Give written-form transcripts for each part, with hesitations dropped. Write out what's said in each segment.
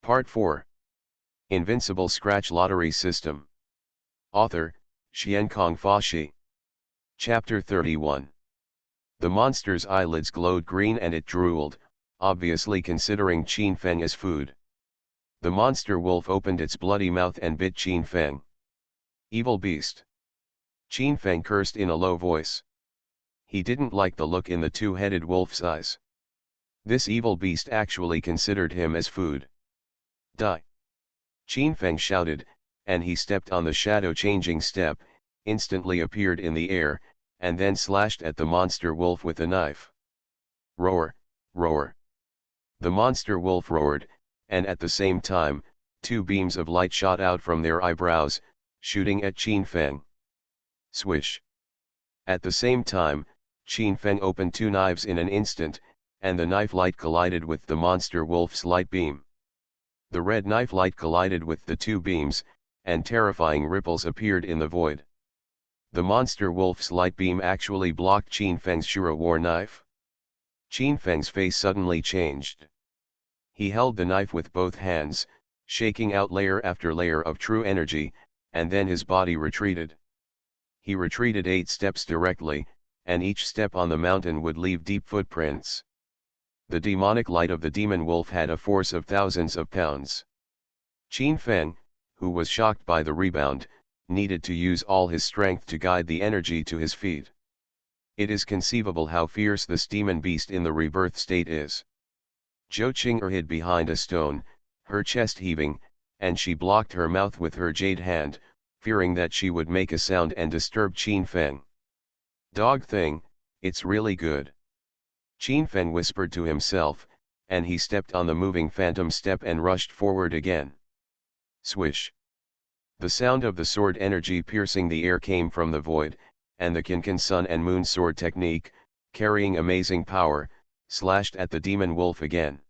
Part 4. Invincible Scratch Lottery System. Author, Xiankong Fashi. Chapter 31. The monster's eyelids glowed green and it drooled, obviously considering Qin Feng as food. The monster wolf opened its bloody mouth and bit Qin Feng. Evil beast. Qin Feng cursed in a low voice. He didn't like the look in the two-headed wolf's eyes. This evil beast actually considered him as food. Die! Qin Feng shouted, and he stepped on the shadow-changing step, instantly appeared in the air, and then slashed at the monster wolf with a knife. Roar, roar. The monster wolf roared, and at the same time, two beams of light shot out from their eyebrows, shooting at Qin Feng. Swish. At the same time, Qin Feng opened two knives in an instant, and the knife light collided with the monster wolf's light beam. The red knife light collided with the two beams, and terrifying ripples appeared in the void. The monster wolf's light beam actually blocked Qin Feng's Shura war knife. Qin Feng's face suddenly changed. He held the knife with both hands, shaking out layer after layer of true energy, and then his body retreated. He retreated 8 steps directly, and each step on the mountain would leave deep footprints. The demonic light of the demon wolf had a force of thousands of pounds. Qin Feng, who was shocked by the rebound, needed to use all his strength to guide the energy to his feet. It is conceivable how fierce this demon beast in the rebirth state is. Zhou Qing'er hid behind a stone, her chest heaving, and she blocked her mouth with her jade hand, fearing that she would make a sound and disturb Qin Feng. Dog thing, it's really good. Qin Feng whispered to himself, and he stepped on the moving phantom step and rushed forward again. Swish. The sound of the sword energy piercing the air came from the void, and the Kinkan Sun and Moon sword technique, carrying amazing power, slashed at the demon wolf again.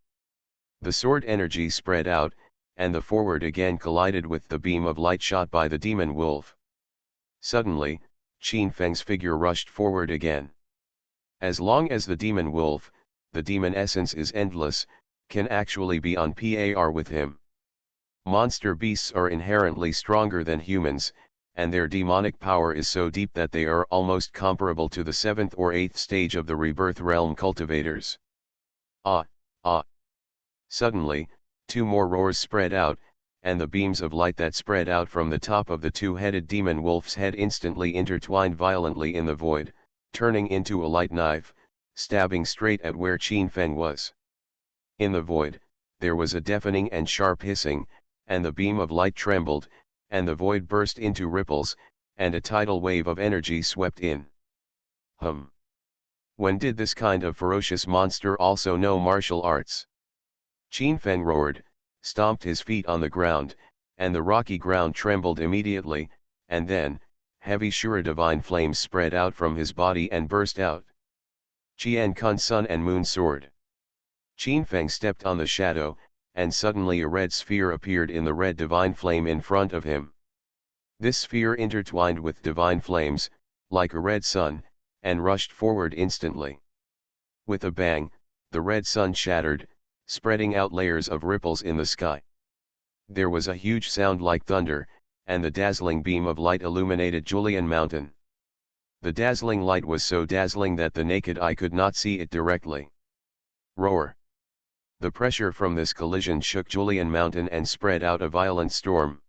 The sword energy spread out, and the forward again collided with the beam of light shot by the demon wolf. Suddenly, Qin Feng's figure rushed forward again. As long as the demon wolf, the demon essence is endless, can actually be on par with him. Monster beasts are inherently stronger than humans, and their demonic power is so deep that they are almost comparable to the 7th or 8th stage of the rebirth realm cultivators. Ah, ah. Suddenly, two more roars spread out, and the beams of light that spread out from the top of the two-headed demon wolf's head instantly intertwined violently in the void, turning into a light knife, stabbing straight at where Qin Feng was. In the void, there was a deafening and sharp hissing, and the beam of light trembled, and the void burst into ripples, and a tidal wave of energy swept in. When did this kind of ferocious monster also know martial arts? Qin Feng roared, stomped his feet on the ground, and the rocky ground trembled immediately, and then, heavy Shura divine flames spread out from his body and burst out. Qian Kun Sun and Moon Sword. Qin Feng stepped on the shadow, and suddenly a red sphere appeared in the red divine flame in front of him. This sphere intertwined with divine flames, like a red sun, and rushed forward instantly. With a bang, the red sun shattered, spreading out layers of ripples in the sky. There was a huge sound like thunder, and the dazzling beam of light illuminated Julian Mountain. The dazzling light was so dazzling that the naked eye could not see it directly. Roar. The pressure from this collision shook Julian Mountain and spread out a violent storm.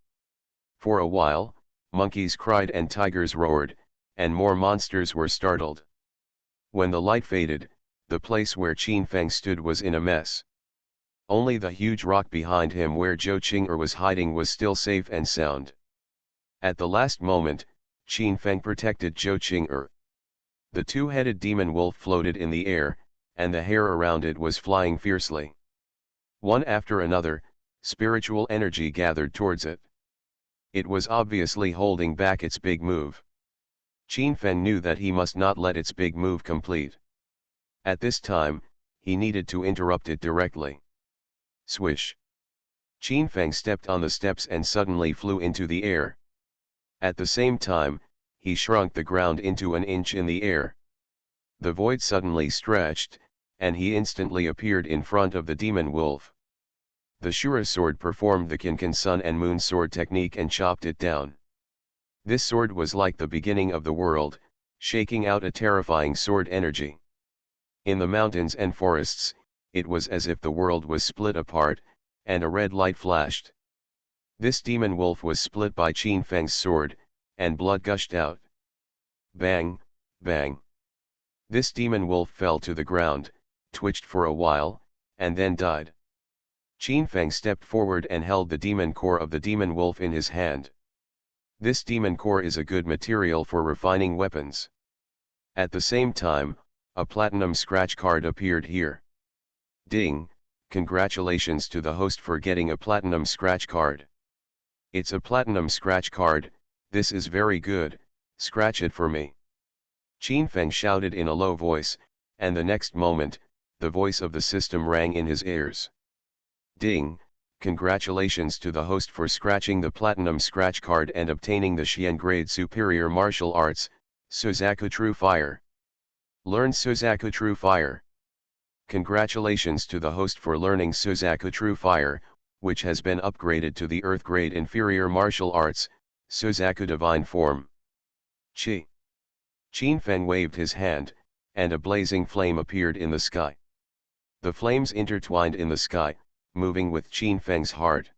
For a while, monkeys cried and tigers roared, and more monsters were startled. When the light faded, the place where Qin Feng stood was in a mess. Only the huge rock behind him where Zhou Qing'er was hiding was still safe and sound. At the last moment, Qin Feng protected Zhou Qing'er. The two-headed demon wolf floated in the air, and the hair around it was flying fiercely. One after another, spiritual energy gathered towards it. It was obviously holding back its big move. Qin Feng knew that he must not let its big move complete. At this time, he needed to interrupt it directly. Swish. Qin Feng stepped on the steps and suddenly flew into the air. At the same time, he shrunk the ground into an inch in the air. The void suddenly stretched, and he instantly appeared in front of the demon wolf. The Shura sword performed the Kinkan Sun and Moon sword technique and chopped it down. This sword was like the beginning of the world, shaking out a terrifying sword energy. In the mountains and forests, it was as if the world was split apart, and a red light flashed. This demon wolf was split by Qin Feng's sword, and blood gushed out. Bang, bang. This demon wolf fell to the ground, twitched for a while, and then died. Qin Feng stepped forward and held the demon core of the demon wolf in his hand. This demon core is a good material for refining weapons. At the same time, a platinum scratch card appeared here. Ding, congratulations to the host for getting a platinum scratch card. It's a platinum scratch card, this is very good, scratch it for me. Qin Feng shouted in a low voice, and the next moment, the voice of the system rang in his ears. Ding, congratulations to the host for scratching the platinum scratch card and obtaining the Xian grade superior martial arts, Suzaku True Fire. Learn Suzaku True Fire. Congratulations to the host for learning Suzaku True Fire, which has been upgraded to the Earth grade inferior martial arts, Suzaku Divine Form. Chi. Qin Feng waved his hand, and a blazing flame appeared in the sky. The flames intertwined in the sky, moving with Qin Feng's heart.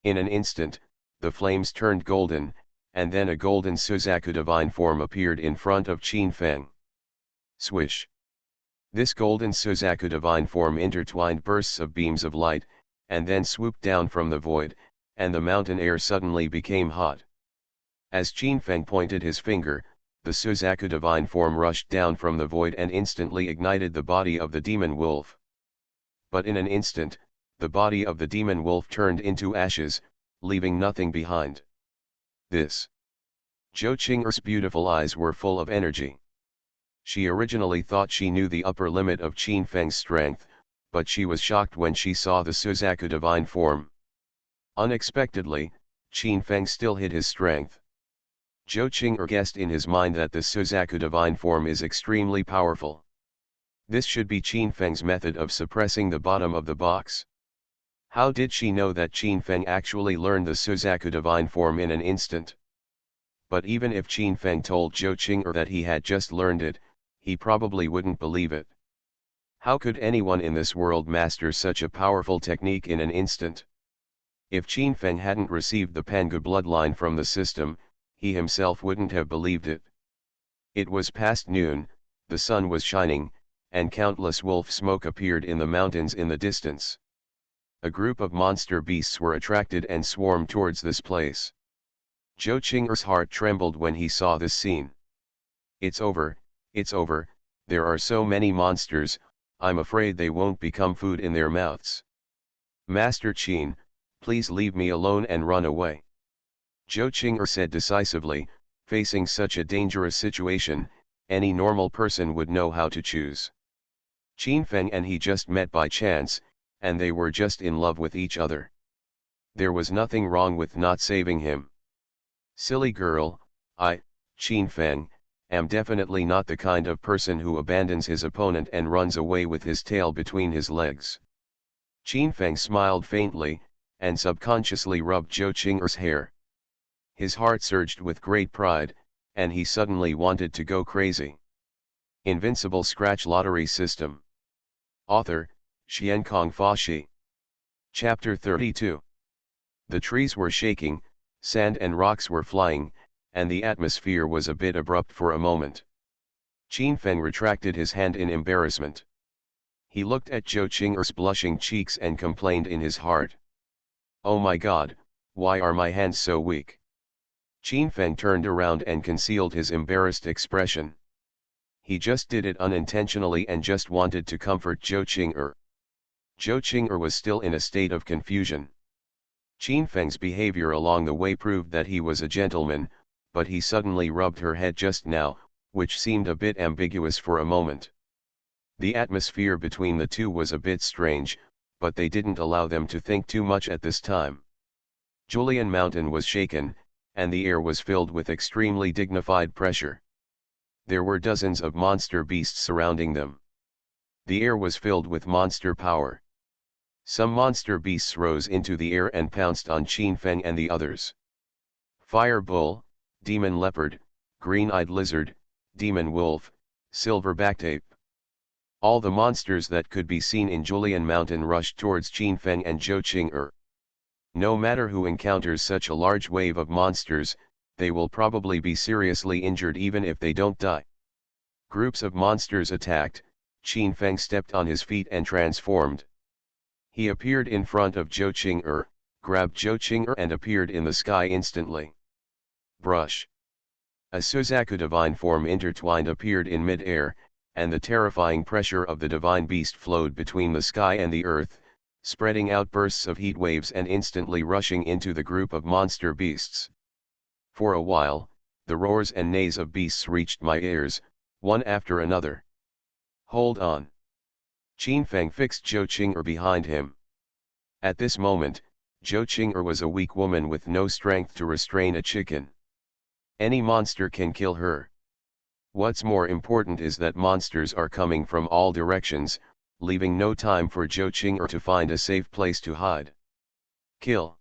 In an instant, the flames turned golden, and then a golden Suzaku Divine Form appeared in front of Qin Feng. Swish. This golden Suzaku Divine Form intertwined bursts of beams of light, and then swooped down from the void, and the mountain air suddenly became hot. As Qin Feng pointed his finger, the Suzaku Divine Form rushed down from the void and instantly ignited the body of the demon wolf. But in an instant, the body of the demon wolf turned into ashes, leaving nothing behind. This. Zhou Qing'er's beautiful eyes were full of energy. She originally thought she knew the upper limit of Qin Feng's strength, but she was shocked when she saw the Suzaku Divine Form. Unexpectedly, Qin Feng still hid his strength. Zhou Qing'er guessed in his mind that the Suzaku Divine Form is extremely powerful. This should be Qin Feng's method of suppressing the bottom of the box. How did she know that Qin Feng actually learned the Suzaku Divine Form in an instant? But even if Qin Feng told Zhou Qing'er that he had just learned it, he probably wouldn't believe it. How could anyone in this world master such a powerful technique in an instant? If Qin Feng hadn't received the Pangu bloodline from the system, he himself wouldn't have believed it. It was past noon, the sun was shining, and countless wolf smoke appeared in the mountains in the distance. A group of monster beasts were attracted and swarmed towards this place. Zhou Qing'er's heart trembled when he saw this scene. It's over, there are so many monsters, I'm afraid they won't become food in their mouths. Master Qin, please leave me alone and run away. Zhou Qing'er said decisively, facing such a dangerous situation, any normal person would know how to choose. Qin Feng and he just met by chance, and they were just in love with each other. There was nothing wrong with not saving him. Silly girl, I, Qin Feng, am definitely not the kind of person who abandons his opponent and runs away with his tail between his legs. Qin Feng smiled faintly, and subconsciously rubbed Zhou Qing'er's hair. His heart surged with great pride, and he suddenly wanted to go crazy. Invincible Scratch Lottery System. Author, Xiankong Fashi. Chapter 32. The trees were shaking, sand and rocks were flying, and the atmosphere was a bit abrupt for a moment. Qin Feng retracted his hand in embarrassment. He looked at Zhou Qing'er's blushing cheeks and complained in his heart. Oh my God, why are my hands so weak? Qin Feng turned around and concealed his embarrassed expression. He just did it unintentionally and just wanted to comfort Zhou Qing'er. Zhou Qing'er was still in a state of confusion. Qin Feng's behavior along the way proved that he was a gentleman, but he suddenly rubbed her head just now, which seemed a bit ambiguous for a moment. The atmosphere between the two was a bit strange, but they didn't allow them to think too much at this time. Julian Mountain was shaken, and the air was filled with extremely dignified pressure. There were dozens of monster beasts surrounding them. The air was filled with monster power. Some monster beasts rose into the air and pounced on Qin Feng and the others. Fire bull, demon leopard, green-eyed lizard, demon wolf, silverbacked ape. All the monsters that could be seen in Julian Mountain rushed towards Qin Feng and Zhou Qing'er. No matter who encounters such a large wave of monsters, they will probably be seriously injured even if they don't die. Groups of monsters attacked. Qin Feng stepped on his feet and transformed. He appeared in front of Zhou Qing'er, grabbed Zhou Qing'er and appeared in the sky instantly. Brush. A Suzaku divine form intertwined appeared in mid-air, and the terrifying pressure of the divine beast flowed between the sky and the earth, spreading out bursts of heat waves and instantly rushing into the group of monster beasts. For a while, the roars and neighs of beasts reached my ears, one after another. Hold on. Qin Feng fixed Zhou Qing'er behind him. At this moment, Zhou Qing'er was a weak woman with no strength to restrain a chicken. Any monster can kill her. What's more important is that monsters are coming from all directions, leaving no time for Zhou Qing'er to find a safe place to hide. Kill.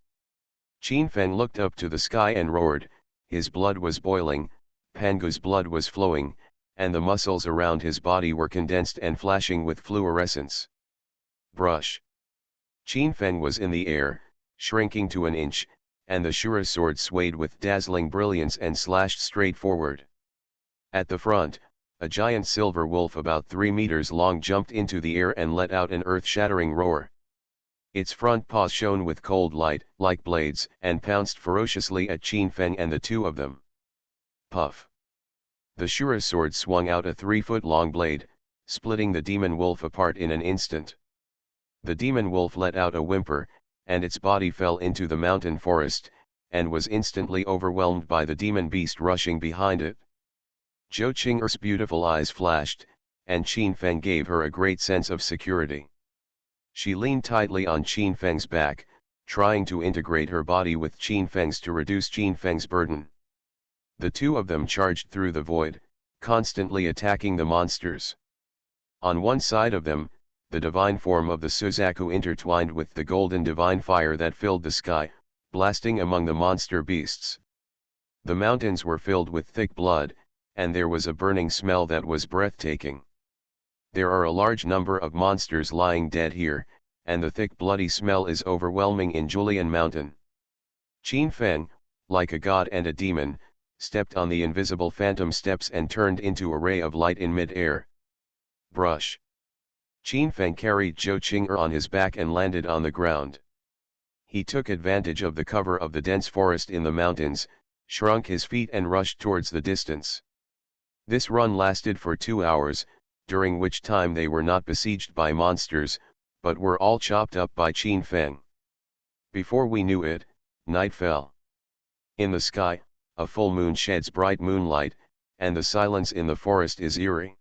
Qin Feng looked up to the sky and roared. His blood was boiling, Pangu's blood was flowing, and the muscles around his body were condensed and flashing with fluorescence. Brush. Qin Feng was in the air, shrinking to an inch, and the Shura sword swayed with dazzling brilliance and slashed straight forward. At the front, a giant silver wolf about 3 meters long jumped into the air and let out an earth-shattering roar. Its front paws shone with cold light, like blades, and pounced ferociously at Qin Feng and the two of them. Puff. The Shura sword swung out a 3-foot-long blade, splitting the demon wolf apart in an instant. The demon wolf let out a whimper, and its body fell into the mountain forest, and was instantly overwhelmed by the demon beast rushing behind it. Zhou Qing'er's beautiful eyes flashed, and Qin Feng gave her a great sense of security. She leaned tightly on Qin Feng's back, trying to integrate her body with Qin Feng's to reduce Qin Feng's burden. The two of them charged through the void, constantly attacking the monsters. On one side of them, the divine form of the Suzaku intertwined with the golden divine fire that filled the sky, blasting among the monster beasts. The mountains were filled with thick blood, and there was a burning smell that was breathtaking. There are a large number of monsters lying dead here, and the thick bloody smell is overwhelming in Julian Mountain. Qin Feng, like a god and a demon, stepped on the invisible phantom steps and turned into a ray of light in mid-air. Brush. Qin Feng carried Zhou Qing'er on his back and landed on the ground. He took advantage of the cover of the dense forest in the mountains, shrunk his feet and rushed towards the distance. This run lasted for 2 hours, during which time they were not besieged by monsters, but were all chopped up by Qin Feng. Before we knew it, night fell. In the sky, a full moon sheds bright moonlight, and the silence in the forest is eerie.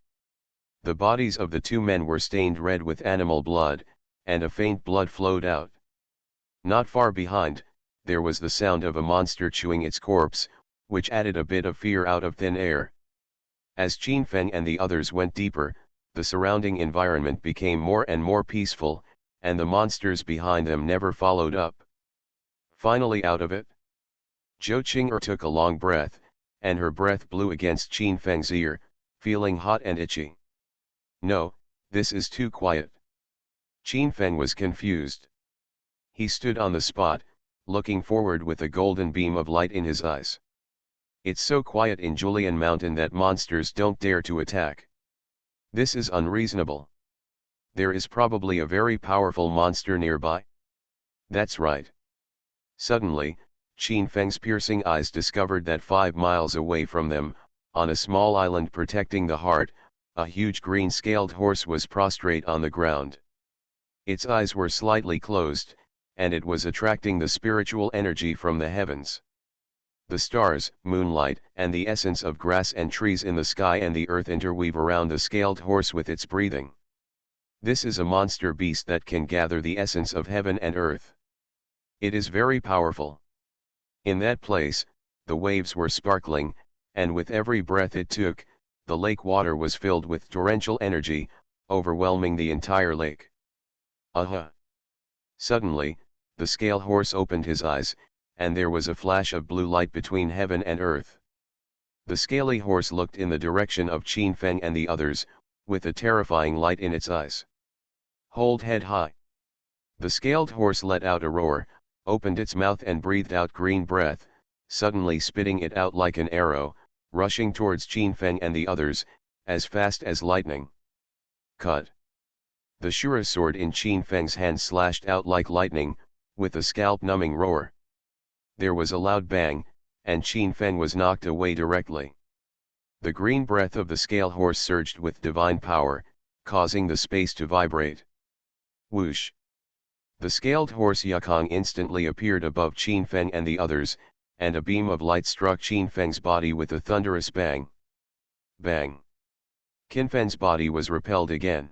The bodies of the two men were stained red with animal blood, and a faint blood flowed out. Not far behind, there was the sound of a monster chewing its corpse, which added a bit of fear out of thin air. As Qin Feng and the others went deeper, the surrounding environment became more and more peaceful, and the monsters behind them never followed up. Finally out of it, Zhou Qing'er took a long breath, and her breath blew against Qin Feng's ear, feeling hot and itchy. No, this is too quiet. Qin Feng was confused. He stood on the spot, looking forward with a golden beam of light in his eyes. It's so quiet in Julian Mountain that monsters don't dare to attack. This is unreasonable. There is probably a very powerful monster nearby. That's right. Suddenly, Qin Feng's piercing eyes discovered that 5 miles away from them, on a small island protecting the heart, a huge green-scaled horse was prostrate on the ground. Its eyes were slightly closed, and it was attracting the spiritual energy from the heavens. The stars, moonlight, and the essence of grass and trees in the sky and the earth interweave around the scaled horse with its breathing. This is a monster beast that can gather the essence of heaven and earth. It is very powerful. In that place, the waves were sparkling, and with every breath it took, the lake water was filled with torrential energy, overwhelming the entire lake. Aha! Suddenly, the scale horse opened his eyes, and there was a flash of blue light between heaven and earth. The scaly horse looked in the direction of Qin Feng and the others, with a terrifying light in its eyes. Hold head high. The scaled horse let out a roar, opened its mouth and breathed out green breath, suddenly spitting it out like an arrow, rushing towards Qin Feng and the others, as fast as lightning. Cut. The Shura sword in Qin Feng's hand slashed out like lightning, with a scalp-numbing roar. There was a loud bang, and Qin Feng was knocked away directly. The green breath of the scale horse surged with divine power, causing the space to vibrate. Whoosh! The scaled horse Yukong instantly appeared above Qin Feng and the others, and a beam of light struck Qin Feng's body with a thunderous bang. Bang! Qin Feng's body was repelled again.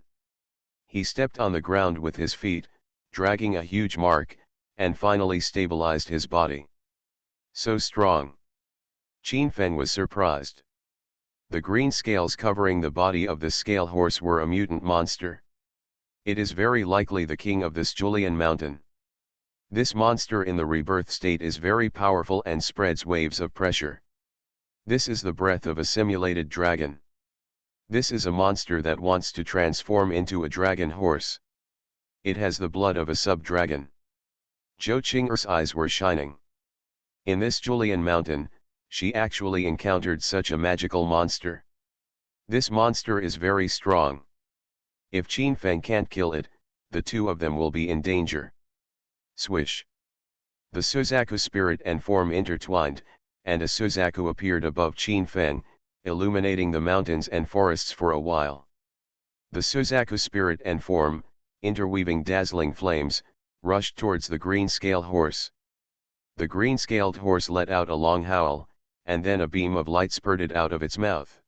He stepped on the ground with his feet, dragging a huge mark, and finally stabilized his body. So strong! Qin Feng was surprised. The green scales covering the body of the scale horse were a mutant monster. It is very likely the king of this Julian mountain. This monster in the rebirth state is very powerful and spreads waves of pressure. This is the breath of a simulated dragon. This is a monster that wants to transform into a dragon horse. It has the blood of a sub-dragon. Zhou Qing'er's eyes were shining. In this Julian mountain, she actually encountered such a magical monster. This monster is very strong. If Qin Feng can't kill it, the two of them will be in danger. Swish! The Suzaku spirit and form intertwined, and a Suzaku appeared above Qin Feng, illuminating the mountains and forests for a while. The Suzaku spirit and form, interweaving dazzling flames, rushed towards the green scale horse. The green scaled horse let out a long howl, and then a beam of light spurted out of its mouth.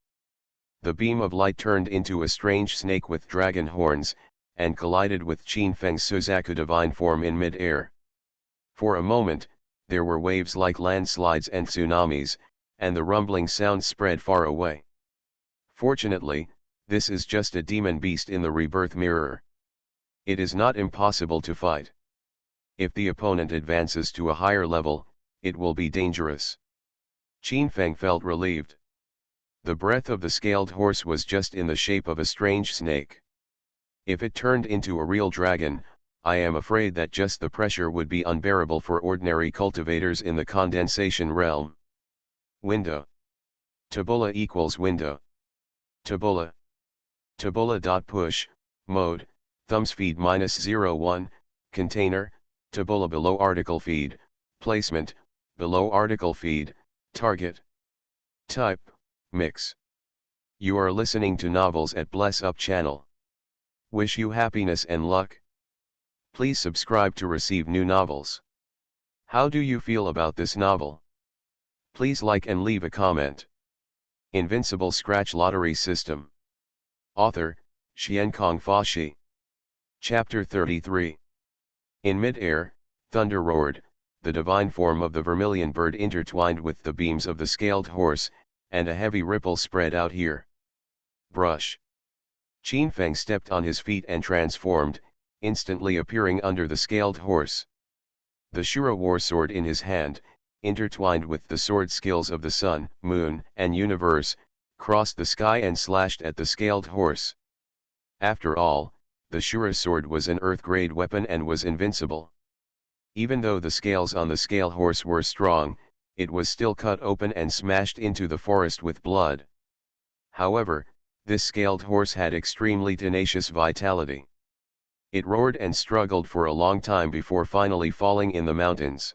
The beam of light turned into a strange snake with dragon horns, and collided with Qin Feng's Suzaku divine form in mid-air. For a moment, there were waves like landslides and tsunamis, and the rumbling sound spread far away. Fortunately, this is just a demon beast in the rebirth mirror. It is not impossible to fight. If the opponent advances to a higher level, it will be dangerous. Qin Feng felt relieved. The breath of the scaled horse was just in the shape of a strange snake. If it turned into a real dragon, I am afraid that just the pressure would be unbearable for ordinary cultivators in the condensation realm. Window. Tabula equals window. Tabula. Tabula.push, mode, thumbs feed -01, container, tabula below article feed, placement, below article feed, target. Type, mix. You are listening to novels at Bless Up channel. Wish you happiness and luck. Please subscribe to receive new novels. How do you feel about this novel? Please like and leave a comment. Invincible Scratch Lottery System. Author, Xiankong Fashi. Chapter 33. In mid-air, thunder roared, the divine form of the vermilion bird intertwined with the beams of the scaled horse, and a heavy ripple spread out here. Brush. Qin Feng stepped on his feet and transformed, instantly appearing under the scaled horse. The Shura war sword in his hand, intertwined with the sword skills of the sun, moon, and universe, crossed the sky and slashed at the scaled horse. After all, the Shura sword was an earth-grade weapon and was invincible. Even though the scales on the scale horse were strong, it was still cut open and smashed into the forest with blood. However, this scaled horse had extremely tenacious vitality. It roared and struggled for a long time before finally falling in the mountains.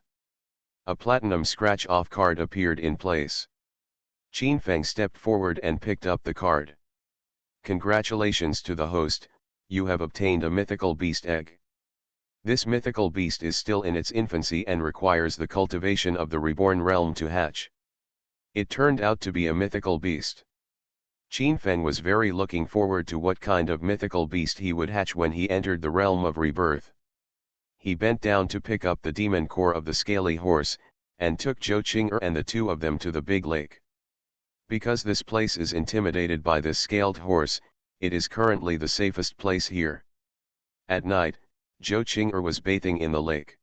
A platinum scratch-off card appeared in place. Qin Feng stepped forward and picked up the card. Congratulations to the host, you have obtained a mythical beast egg. This mythical beast is still in its infancy and requires the cultivation of the reborn realm to hatch. It turned out to be a mythical beast. Qin Feng was very looking forward to what kind of mythical beast he would hatch when he entered the realm of rebirth. He bent down to pick up the demon core of the scaly horse, and took Zhou Qing'er and the two of them to the big lake. Because this place is intimidated by this scaled horse, it is currently the safest place here. At night, Zhou Qing'er was bathing in the lake.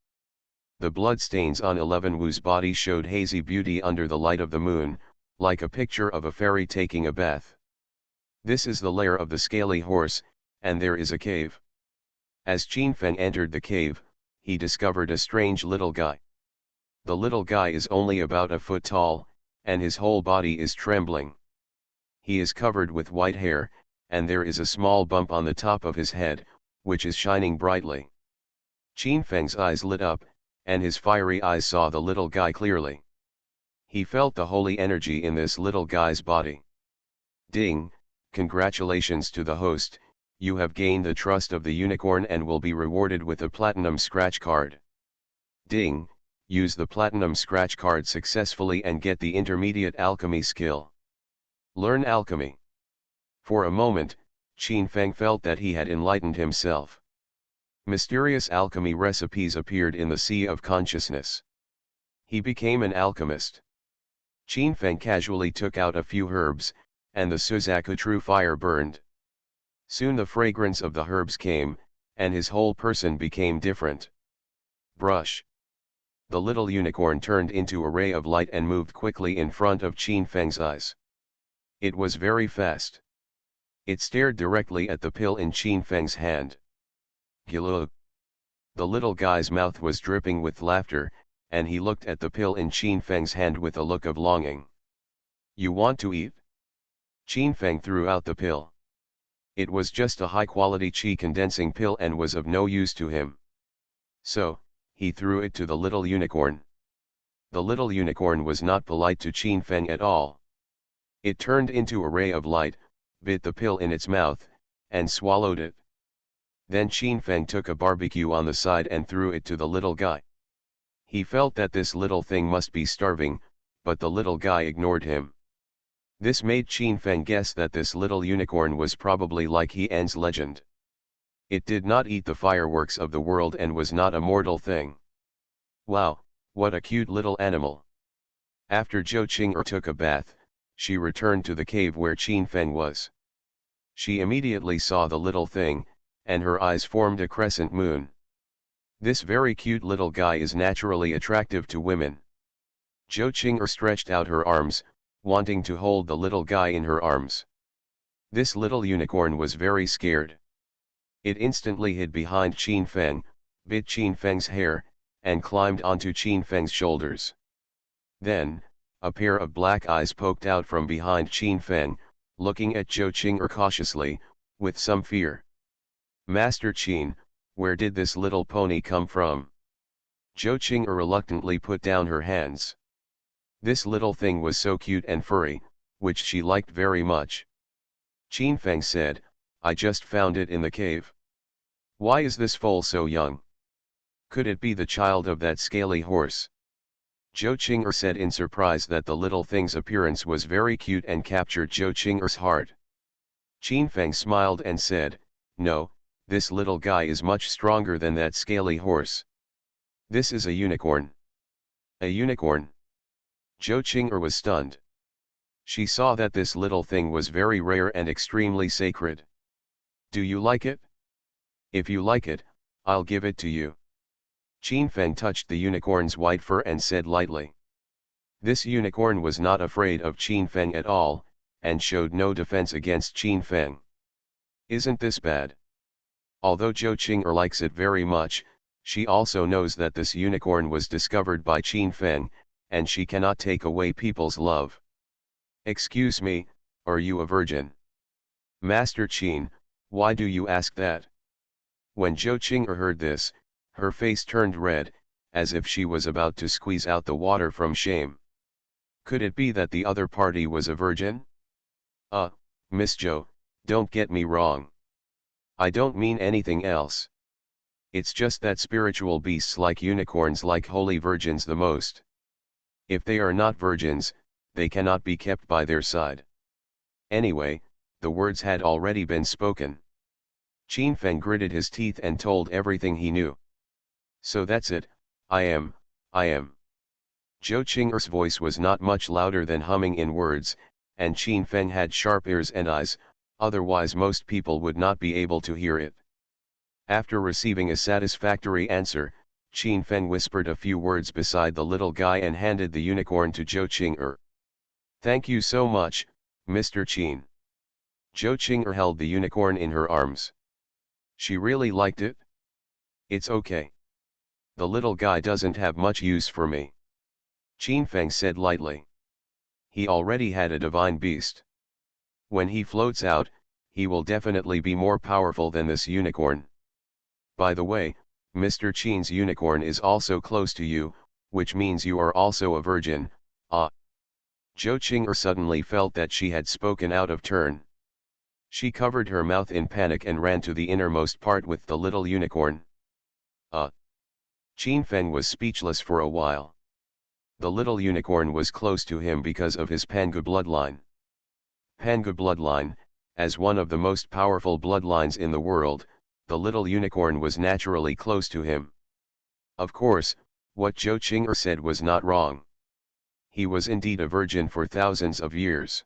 The bloodstains on 11 Wu's body showed hazy beauty under the light of the moon, like a picture of a fairy taking a bath. This is the lair of the scaly horse, and there is a cave. As Qin Feng entered the cave, he discovered a strange little guy. The little guy is only about a foot tall, and his whole body is trembling. He is covered with white hair, and there is a small bump on the top of his head, which is shining brightly. Qin Feng's eyes lit up, and his fiery eyes saw the little guy clearly. He felt the holy energy in this little guy's body. Ding, congratulations to the host, you have gained the trust of the unicorn and will be rewarded with a platinum scratch card. Ding, use the platinum scratch card successfully and get the intermediate alchemy skill. Learn alchemy. For a moment, Qin Feng felt that he had enlightened himself. Mysterious alchemy recipes appeared in the sea of consciousness. He became an alchemist. Qin Feng casually took out a few herbs, and the Suzaku true fire burned. Soon the fragrance of the herbs came, and his whole person became different. Brush. The little unicorn turned into a ray of light and moved quickly in front of Qin Feng's eyes. It was very fast. It stared directly at the pill in Qin Feng's hand. Gilug. The little guy's mouth was dripping with laughter, and he looked at the pill in Qin Feng's hand with a look of longing. You want to eat? Qin Feng threw out the pill. It was just a high-quality qi condensing pill and was of no use to him. So, he threw it to the little unicorn. The little unicorn was not polite to Qin Feng at all. It turned into a ray of light, bit the pill in its mouth, and swallowed it. Then Qin Feng took a barbecue on the side and threw it to the little guy. He felt that this little thing must be starving, but the little guy ignored him. This made Qin Feng guess that this little unicorn was probably like He En's legend. It did not eat the fireworks of the world and was not a mortal thing. Wow, what a cute little animal. After Zhou Qing'er took a bath, she returned to the cave where Qin Feng was. She immediately saw the little thing, and her eyes formed a crescent moon. This very cute little guy is naturally attractive to women. Zhou Qing'er stretched out her arms, wanting to hold the little guy in her arms. This little unicorn was very scared. It instantly hid behind Qin Feng, bit Qin Feng's hair, and climbed onto Qin Feng's shoulders. Then, a pair of black eyes poked out from behind Qin Feng, looking at Zhou Qing'er cautiously, with some fear. Master Qin, where did this little pony come from? Zhou Qing'er reluctantly put down her hands. This little thing was so cute and furry, which she liked very much. Qin Feng said, I just found it in the cave. Why is this foal so young? Could it be the child of that scaly horse? Zhou Qing'er said in surprise that the little thing's appearance was very cute and captured Zhou Qing'er's heart. Qin Feng smiled and said, no, this little guy is much stronger than that scaly horse. This is a unicorn. A unicorn? Zhou Qing'er was stunned. She saw that this little thing was very rare and extremely sacred. Do you like it? If you like it, I'll give it to you. Qin Feng touched the unicorn's white fur and said lightly. This unicorn was not afraid of Qin Feng at all, and showed no defense against Qin Feng. Isn't this bad? Although Zhou Qing'er likes it very much, she also knows that this unicorn was discovered by Qin Feng, and she cannot take away people's love. Excuse me, are you a virgin? Master Qin, why do you ask that? When Zhou Qing'er heard this, her face turned red, as if she was about to squeeze out the water from shame. Could it be that the other party was a virgin? Miss Zhou, don't get me wrong. I don't mean anything else. It's just that spiritual beasts like unicorns like holy virgins the most. If they are not virgins, they cannot be kept by their side. Anyway, the words had already been spoken. Qin Feng gritted his teeth and told everything he knew. So that's it, I am. Zhou Qing'er's voice was not much louder than humming in words, and Qin Feng had sharp ears and eyes, otherwise most people would not be able to hear it. After receiving a satisfactory answer, Qin Feng whispered a few words beside the little guy and handed the unicorn to Zhou Qing'er. Thank you so much, Mr. Qin. Zhou Qing'er held the unicorn in her arms. She really liked it? It's okay. The little guy doesn't have much use for me. Qin Feng said lightly. He already had a divine beast. When he floats out, he will definitely be more powerful than this unicorn. By the way, Mr. Qin's unicorn is also close to you, which means you are also a virgin, ah. Zhou Qing'er suddenly felt that she had spoken out of turn. She covered her mouth in panic and ran to the innermost part with the little unicorn. Qin Feng was speechless for a while. The little unicorn was close to him because of his Pangu bloodline. Pangu bloodline, as one of the most powerful bloodlines in the world, the little unicorn was naturally close to him. Of course, what Zhou Qing'er said was not wrong. He was indeed a virgin for thousands of years.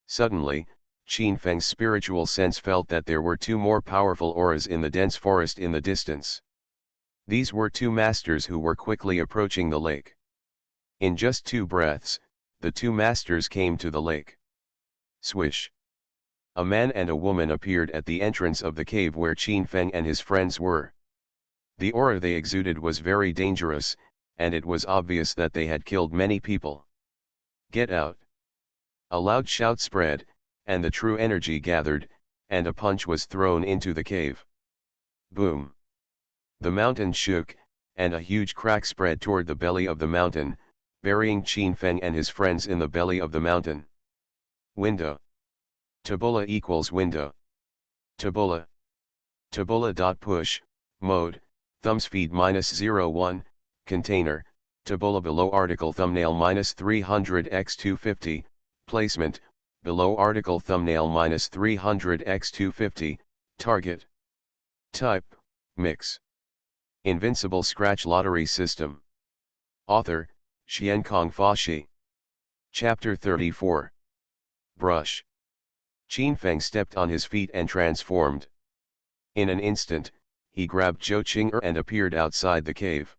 Suddenly, Qin Feng's spiritual sense felt that there were two more powerful auras in the dense forest in the distance. These were two masters who were quickly approaching the lake. In just 2 breaths, the two masters came to the lake. Swish! A man and a woman appeared at the entrance of the cave where Qin Feng and his friends were. The aura they exuded was very dangerous, and it was obvious that they had killed many people. Get out! A loud shout spread, and the true energy gathered, and a punch was thrown into the cave. Boom! The mountain shook, and a huge crack spread toward the belly of the mountain, burying Qin Feng and his friends in the belly of the mountain. Window. Tabula equals window. Tabula. Tabula.push, mode, thumbs feed -01, container, tabula below article thumbnail -300x250, placement, below article thumbnail -300x250, target. Type, mix. Invincible Scratch Lottery System. Author, Xiankong Fashi. Chapter 34. Brush. Qin Feng stepped on his feet and transformed. In an instant, he grabbed Zhou Qing'er and appeared outside the cave.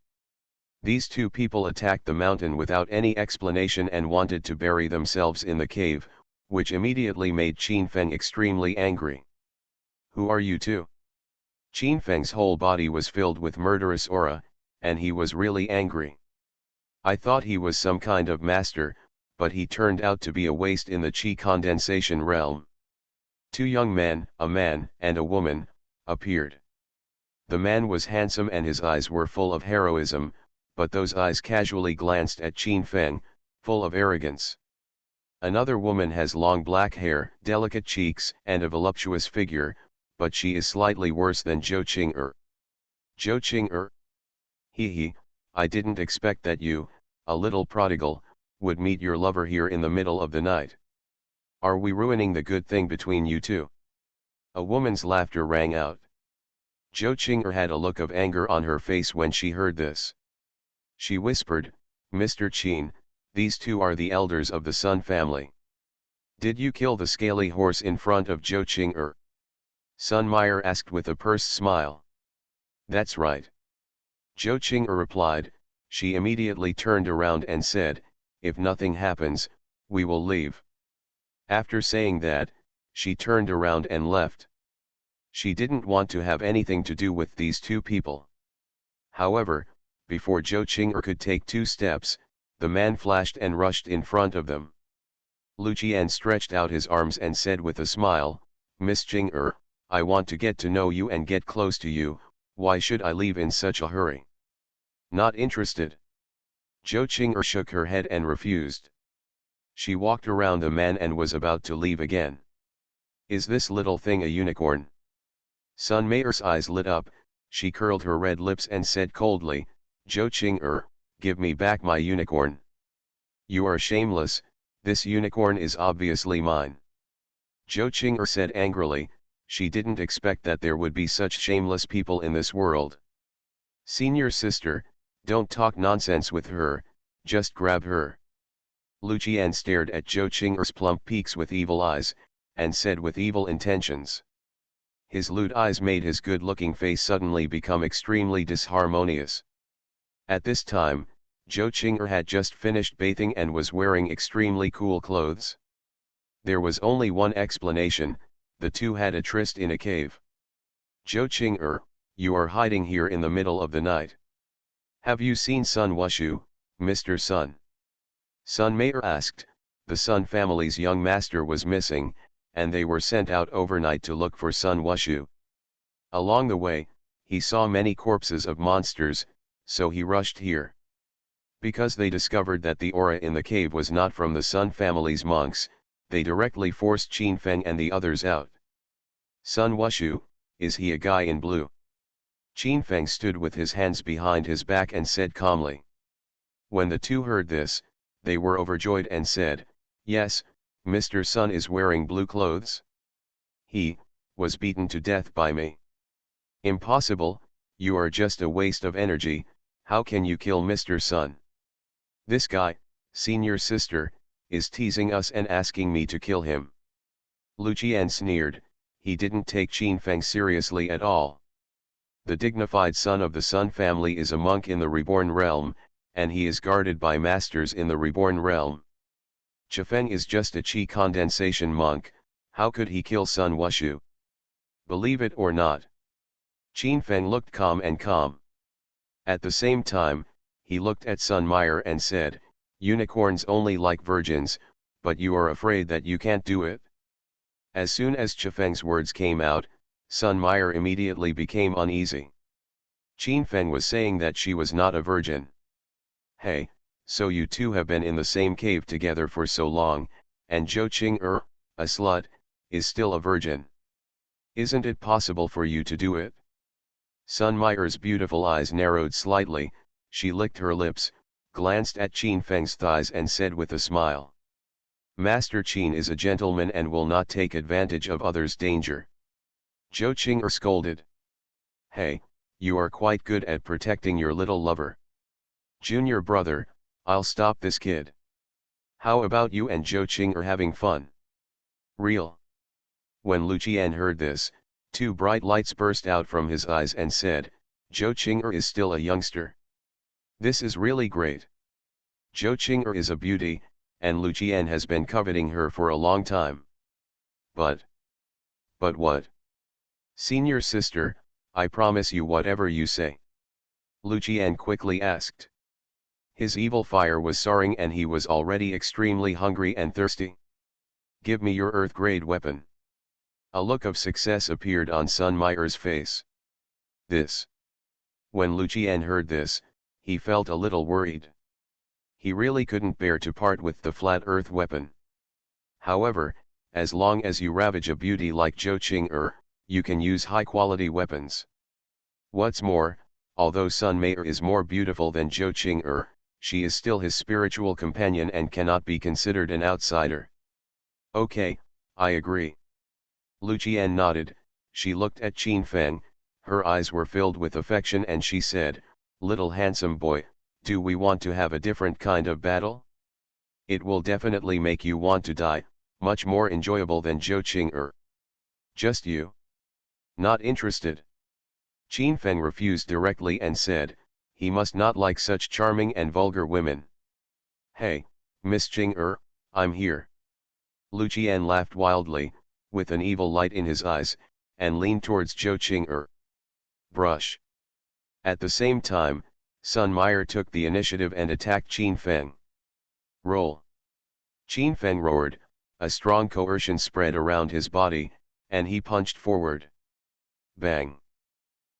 These two people attacked the mountain without any explanation and wanted to bury themselves in the cave, which immediately made Qin Feng extremely angry. Who are you two? Qin Feng's whole body was filled with murderous aura, and he was really angry. I thought he was some kind of master, but he turned out to be a waste in the qi condensation realm. 2 young men, a man and a woman, appeared. The man was handsome and his eyes were full of heroism, but those eyes casually glanced at Qin Feng, full of arrogance. Another woman has long black hair, delicate cheeks, and a voluptuous figure, but she is slightly worse than Zhou Qing'er. Zhou Qing'er? He, I didn't expect that you, a little prodigal, would meet your lover here in the middle of the night. Are we ruining the good thing between you two? A woman's laughter rang out. Zhou Qing'er had a look of anger on her face when she heard this. She whispered, Mr. Qin, these two are the elders of the Sun family. Did you kill the scaly horse in front of Zhou Qing'er? Sun Meyer asked with a pursed smile. That's right. Zhou Qing'er replied. She immediately turned around and said, if nothing happens, we will leave. After saying that, she turned around and left. She didn't want to have anything to do with these two people. However, before Zhou Qing'er could take 2 steps, the man flashed and rushed in front of them. Lu Qian stretched out his arms and said with a smile, Miss Qing'er, I want to get to know you and get close to you, why should I leave in such a hurry? Not interested. Zhou Qing'er shook her head and refused. She walked around the man and was about to leave again. Is this little thing a unicorn? Sun Mayer's eyes lit up, she curled her red lips and said coldly, Zhou Qing'er, give me back my unicorn. You are shameless, this unicorn is obviously mine. Zhou Qing'er said angrily, she didn't expect that there would be such shameless people in this world. Senior sister, don't talk nonsense with her, just grab her. Lu Qian stared at Zhou Qing'er's plump peaks with evil eyes, and said with evil intentions. His lewd eyes made his good-looking face suddenly become extremely disharmonious. At this time, Zhou Qing'er had just finished bathing and was wearing extremely cool clothes. There was only one explanation: the two had a tryst in a cave. Zhou Qing'er, you are hiding here in the middle of the night. Have you seen Sun Wushu, Mr. Sun? Sun Mei'er asked. The Sun family's young master was missing, and they were sent out overnight to look for Sun Wushu. Along the way, he saw many corpses of monsters, so he rushed here. Because they discovered that the aura in the cave was not from the Sun family's monks, they directly forced Qin Feng and the others out. Sun Wushu, is he a guy in blue? Qin Feng stood with his hands behind his back and said calmly. When the two heard this, they were overjoyed and said, yes, Mr. Sun is wearing blue clothes. He was beaten to death by me. Impossible, you are just a waste of energy. How can you kill Mr. Sun? This guy, senior sister, is teasing us and asking me to kill him. Lu Qian sneered. He didn't take Qin Feng seriously at all. The dignified son of the Sun family is a monk in the reborn realm, and he is guarded by masters in the reborn realm. Qifeng is just a qi condensation monk. How could he kill Sun Wushu? Believe it or not. Qin Feng looked calm. At the same time, he looked at Sun Mei'er and said, unicorns only like virgins, but you are afraid that you can't do it? As soon as Qifeng's words came out, Sun Mei'er immediately became uneasy. Qin Feng was saying that she was not a virgin. Hey, so you two have been in the same cave together for so long, and Zhou Qing'er, a slut, is still a virgin. Isn't it possible for you to do it? Sun Mei'er's beautiful eyes narrowed slightly. She licked her lips, glanced at Qin Feng's thighs and said with a smile. Master Qin is a gentleman and will not take advantage of others' danger. Zhou Qing'er scolded. Hey, you are quite good at protecting your little lover. Junior brother, I'll stop this kid. How about you and Zhou Qing'er having fun? Real. When Lu Qian heard this, two bright lights burst out from his eyes and said, Zhou Qing'er is still a youngster. This is really great. Zhou Qing'er is a beauty, and Lu Qian has been coveting her for a long time. But what? Senior sister, I promise you whatever you say. Lu Qian quickly asked. His evil fire was soaring and he was already extremely hungry and thirsty. Give me your earth-grade weapon. A look of success appeared on Sun Mei'er's face. This. When Lu Qian heard this, he felt a little worried. He really couldn't bear to part with the flat earth weapon. However, as long as you ravage a beauty like Zhou Qing'er, you can use high-quality weapons. What's more, although Sun Mei'er is more beautiful than Zhou Qing'er, she is still his spiritual companion and cannot be considered an outsider. Okay, I agree. Lu Qian nodded. She looked at Qin Feng, her eyes were filled with affection and she said, little handsome boy, do we want to have a different kind of battle? It will definitely make you want to die, much more enjoyable than Zhou Qing'er. Just you? Not interested? Qin Feng refused directly and said, he must not like such charming and vulgar women. Hey, Miss Qing'er, I'm here. Lu Qian laughed wildly, with an evil light in his eyes, and leaned towards Zhou Qing'er. Brush. At the same time, Sun Mei'er took the initiative and attacked Qin Feng. Roll. Qin Feng roared, a strong coercion spread around his body, and he punched forward. Bang.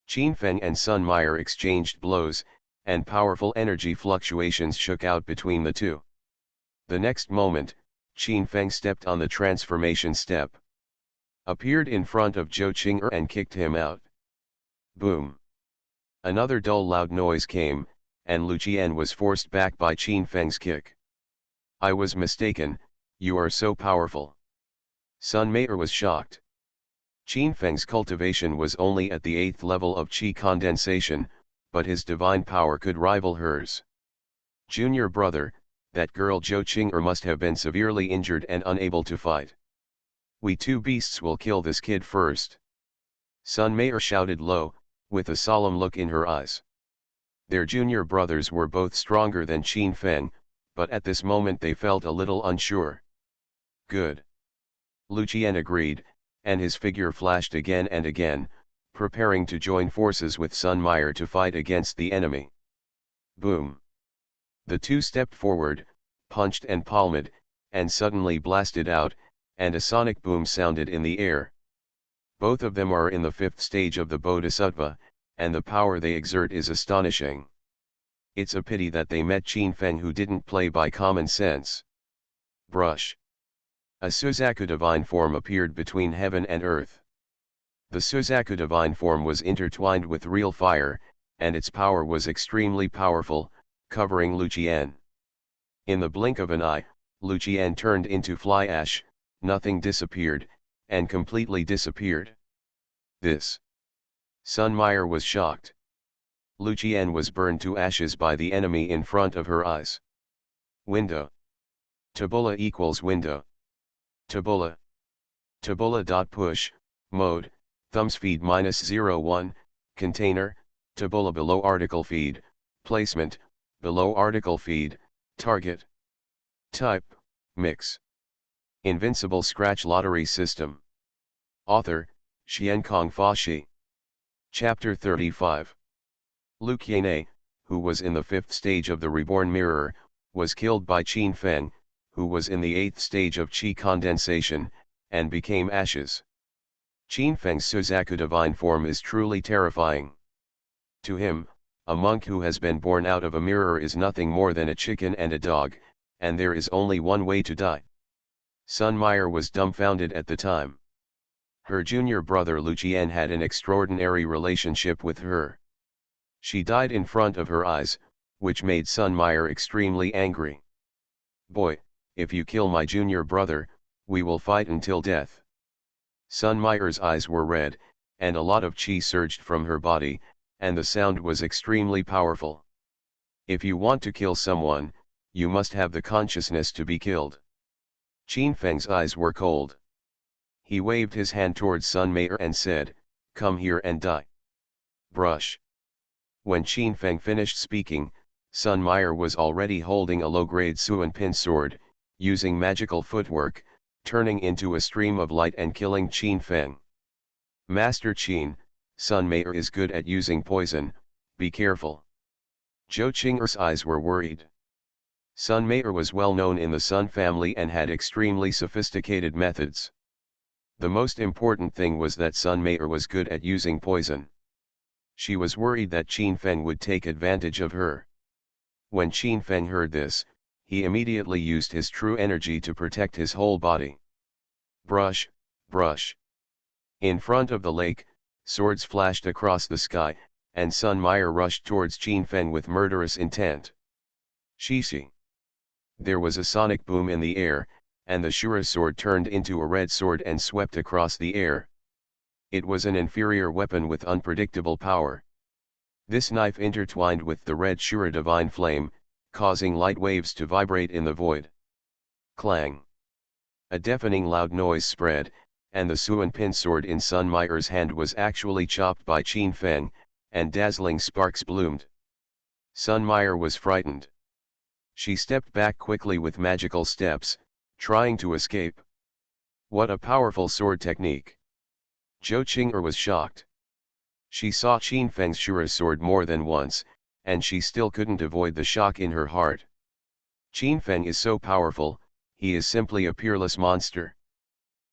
Qin Feng and Sun Mei'er exchanged blows, and powerful energy fluctuations shook out between the two. The next moment, Qin Feng stepped on the transformation step, appeared in front of Zhou Qing'er and kicked him out. Boom. Another dull loud noise came, and Lu Qian was forced back by Qin Feng's kick. I was mistaken, you are so powerful. Sun Mei'er was shocked. Qin Feng's cultivation was only at the 8th level of qi condensation, but his divine power could rival hers. Junior brother, that girl Zhou Qing'er must have been severely injured and unable to fight. We two beasts will kill this kid first. Sun Mayer shouted low, with a solemn look in her eyes. Their junior brothers were both stronger than Qin Feng, but at this moment they felt a little unsure. Good. Lu Qian agreed, and his figure flashed again and again, preparing to join forces with Sun Mayer to fight against the enemy. Boom. The two stepped forward, punched and palmed, and suddenly blasted out, and a sonic boom sounded in the air. Both of them are in the 5th stage of the Bodhisattva, and the power they exert is astonishing. It's a pity that they met Qin Feng, who didn't play by common sense. Brush. A Suzaku divine form appeared between heaven and earth. The Suzaku divine form was intertwined with real fire, and its power was extremely powerful, covering Lu Qian. In the blink of an eye, Lu Qian turned into fly ash, nothing disappeared, and completely disappeared. This. Sun Mayer was shocked. Lu Qian was burned to ashes by the enemy in front of her eyes. Window. Tabula equals window. Tabula. Tabula.push, mode, thumbs feed -01, container, tabula below article feed, placement, below article feed, target. Type, mix. Invincible Scratch Lottery System. Author, Xiankong Fashi. Chapter 35. Lu Qian'e, who was in the 5th stage of the Reborn Mirror, was killed by Qin Feng, who was in the 8th stage of Qi condensation, and became ashes. Qin Feng's Suzaku divine form is truly terrifying. To him, a monk who has been born out of a mirror is nothing more than a chicken and a dog, and there is only one way to die. Sun Mayer was dumbfounded at the time. Her junior brother Lu Qian had an extraordinary relationship with her. She died in front of her eyes, which made Sun Mayer extremely angry. Boy, if you kill my junior brother, we will fight until death. Sun Mayer's eyes were red, and a lot of qi surged from her body, and the sound was extremely powerful. If you want to kill someone, you must have the consciousness to be killed. Qin Feng's eyes were cold. He waved his hand towards Sun Mayer and said, "Come here and die." Brush. When Qin Feng finished speaking, Sun Mayer was already holding a low-grade Suan Pin sword, using magical footwork, turning into a stream of light and killing Qin Feng. Master Qin, Sun Mayer is good at using poison, be careful. Zhou Qing'er's eyes were worried. Sun Mayer was well known in the Sun family and had extremely sophisticated methods. The most important thing was that Sun Mayer was good at using poison. She was worried that Qin Feng would take advantage of her. When Qin Feng heard this, he immediately used his true energy to protect his whole body. Brush, brush. In front of the lake, swords flashed across the sky, and Sun Mayer rushed towards Qin Feng with murderous intent. Shishi. There was a sonic boom in the air, and the Shura sword turned into a red sword and swept across the air. It was an inferior weapon with unpredictable power. This knife intertwined with the red Shura divine flame, causing light waves to vibrate in the void. Clang. A deafening loud noise spread, and the Suan Pin sword in Sun Mayer's hand was actually chopped by Qin Feng, and dazzling sparks bloomed. Sun Mayer was frightened. She stepped back quickly with magical steps, trying to escape. What a powerful sword technique! Zhou Qing'er was shocked. She saw Qin Feng's Shura sword more than once, and she still couldn't avoid the shock in her heart. Qin Feng is so powerful, he is simply a peerless monster.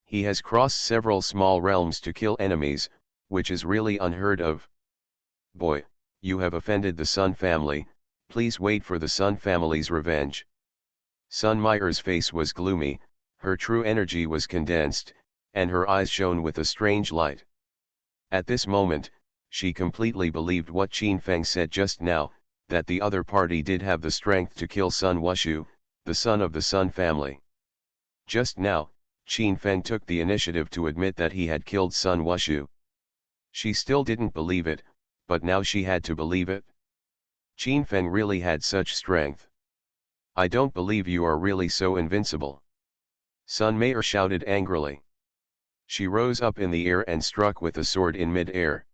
He has crossed several small realms to kill enemies, which is really unheard of. Boy, you have offended the Sun family, please wait for the Sun family's revenge. Sun Mayer's face was gloomy, her true energy was condensed, and her eyes shone with a strange light. At this moment, she completely believed what Qin Feng said just now, that the other party did have the strength to kill Sun Wushu, the son of the Sun family. Just now, Qin Feng took the initiative to admit that he had killed Sun Wushu. She still didn't believe it, but now she had to believe it. Qin Feng really had such strength. I don't believe you are really so invincible. Sun Mayer shouted angrily. She rose up in the air and struck with the sword in mid-air.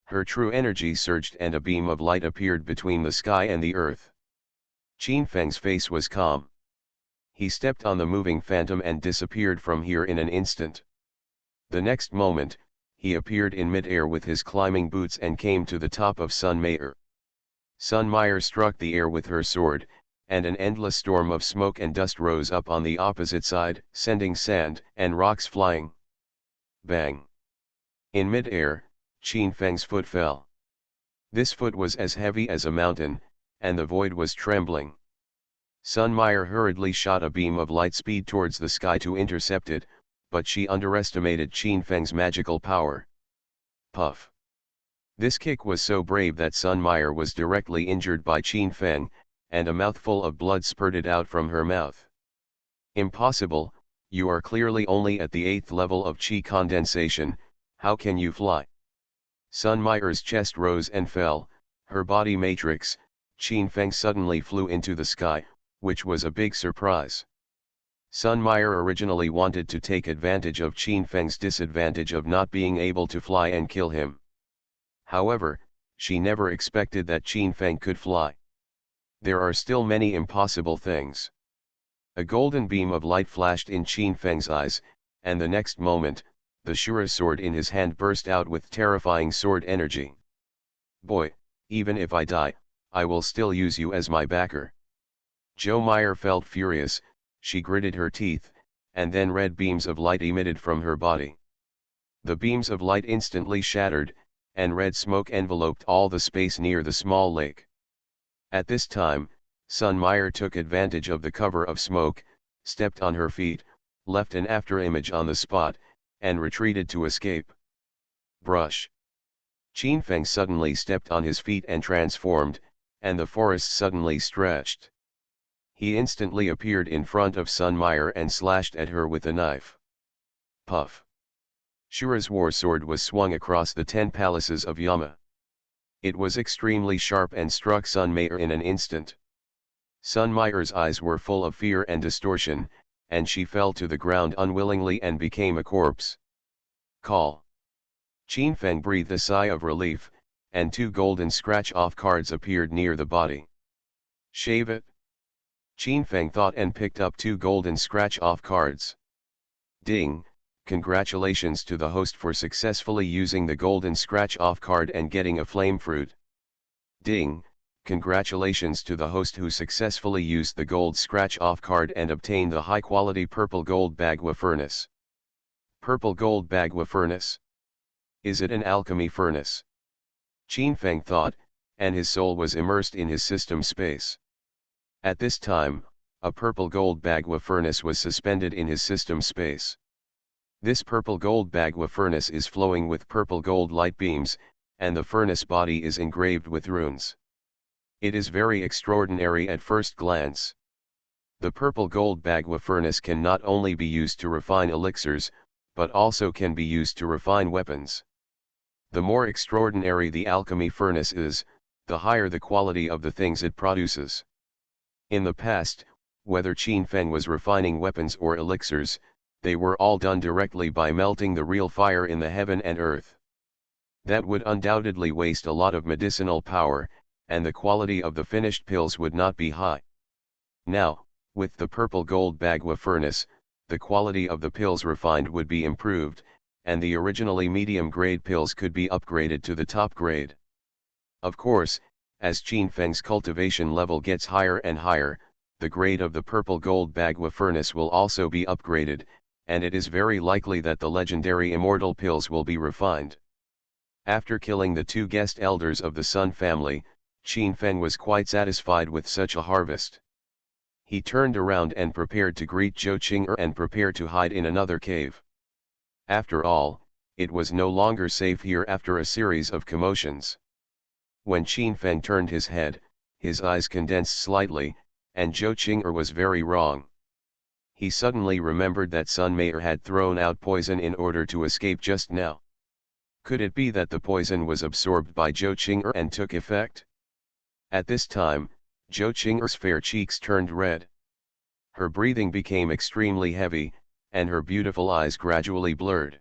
Her true energy surged and a beam of light appeared between the sky and the earth. Qin Feng's face was calm. He stepped on the moving phantom and disappeared from here in an instant. The next moment, he appeared in mid-air with his climbing boots and came to the top of Sun Mayer. Sun Mayer struck the air with her sword, and an endless storm of smoke and dust rose up on the opposite side, sending sand and rocks flying. Bang! In mid-air, Qin Feng's foot fell. This foot was as heavy as a mountain, and the void was trembling. Sun Mayer hurriedly shot a beam of light speed towards the sky to intercept it, but she underestimated Qin Feng's magical power. Puff! This kick was so brave that Sun Mayer was directly injured by Qin Feng, and a mouthful of blood spurted out from her mouth. Impossible, you are clearly only at the 8th level of Qi condensation, how can you fly? Sun Mayer's chest rose and fell, her body matrix, Qin Feng suddenly flew into the sky, which was a big surprise. Sun Mayer originally wanted to take advantage of Qin Feng's disadvantage of not being able to fly and kill him. However, she never expected that Qin Feng could fly. There are still many impossible things. A golden beam of light flashed in Qin Feng's eyes, and the next moment, the Shura sword in his hand burst out with terrifying sword energy. Boy, even if I die, I will still use you as my backer. Jo Mayer felt furious, she gritted her teeth, and then red beams of light emitted from her body. The beams of light instantly shattered, and red smoke enveloped all the space near the small lake. At this time, Sun Mayer took advantage of the cover of smoke, stepped on her feet, left an afterimage on the spot, and retreated to escape. Brush! Qin Feng suddenly stepped on his feet and transformed, and the forest suddenly stretched. He instantly appeared in front of Sun Mayer and slashed at her with a knife. Puff! Shura's war sword was swung across the 10 palaces of Yama. It was extremely sharp and struck Sun Mayer in an instant. Sun Mayer's eyes were full of fear and distortion, and she fell to the ground unwillingly and became a corpse. Call! Qin Feng breathed a sigh of relief, and 2 golden scratch-off cards appeared near the body. Shave it! Qin Feng thought and picked up 2 golden scratch-off cards. Ding! Congratulations to the host for successfully using the golden scratch-off card and getting a flame fruit. Ding! Congratulations to the host who successfully used the gold scratch-off card and obtained the high-quality purple gold bagua furnace. Purple gold bagua furnace? Is it an alchemy furnace? Qin Feng thought, and his soul was immersed in his system space. At this time, a purple gold bagua furnace was suspended in his system space. This purple gold bagua furnace is flowing with purple gold light beams, and the furnace body is engraved with runes. It is very extraordinary at first glance. The purple gold bagua furnace can not only be used to refine elixirs, but also can be used to refine weapons. The more extraordinary the alchemy furnace is, the higher the quality of the things it produces. In the past, whether Qin Feng was refining weapons or elixirs, they were all done directly by melting the real fire in the heaven and earth. That would undoubtedly waste a lot of medicinal power, and the quality of the finished pills would not be high. Now, with the purple gold bagua furnace, the quality of the pills refined would be improved, and the originally medium-grade pills could be upgraded to the top grade. Of course, as Qin Feng's cultivation level gets higher and higher, the grade of the purple gold bagua furnace will also be upgraded, and it is very likely that the legendary immortal pills will be refined. After killing the 2 guest elders of the Sun family, Qin Feng was quite satisfied with such a harvest. He turned around and prepared to greet Zhou Qing'er and prepare to hide in another cave. After all, it was no longer safe here after a series of commotions. When Qin Feng turned his head, his eyes condensed slightly, and Zhou Qing'er was very wrong. He suddenly remembered that Sun Mayer had thrown out poison in order to escape just now. Could it be that the poison was absorbed by Zhou Qing'er and took effect? At this time, Zhou Qing'er's fair cheeks turned red. Her breathing became extremely heavy, and her beautiful eyes gradually blurred.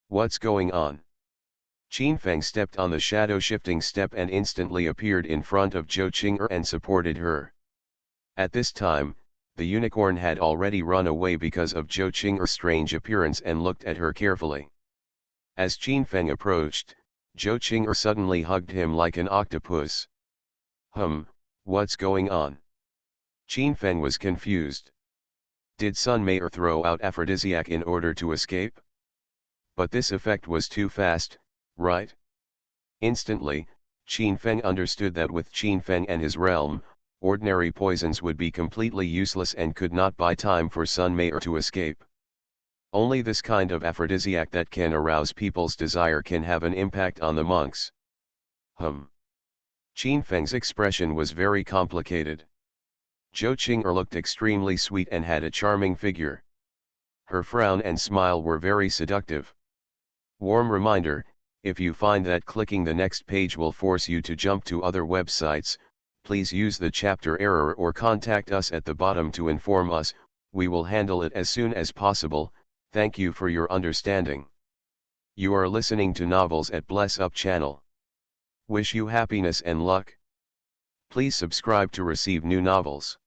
What's going on? Qin Feng stepped on the shadow-shifting step and instantly appeared in front of Zhou Qing'er and supported her. At this time, the unicorn had already run away because of Zhou Qing'er's strange appearance and looked at her carefully. As Qin Feng approached, Zhou Qing'er suddenly hugged him like an octopus. What's going on? Qin Feng was confused. Did Sun Mei throw out aphrodisiac in order to escape? But this effect was too fast, right? Instantly, Qin Feng understood that with Qin Feng and his realm, ordinary poisons would be completely useless and could not buy time for Sun Mei to escape. Only this kind of aphrodisiac that can arouse people's desire can have an impact on the monks. Qin Feng's expression was very complicated. Zhou Qing'er looked extremely sweet and had a charming figure. Her frown and smile were very seductive. Warm reminder, if you find that clicking the next page will force you to jump to other websites, please use the chapter error or contact us at the bottom to inform us. We will handle it as soon as possible. Thank you for your understanding. You are listening to Novels at Bless Up channel. Wish you happiness and luck. Please subscribe to receive new novels.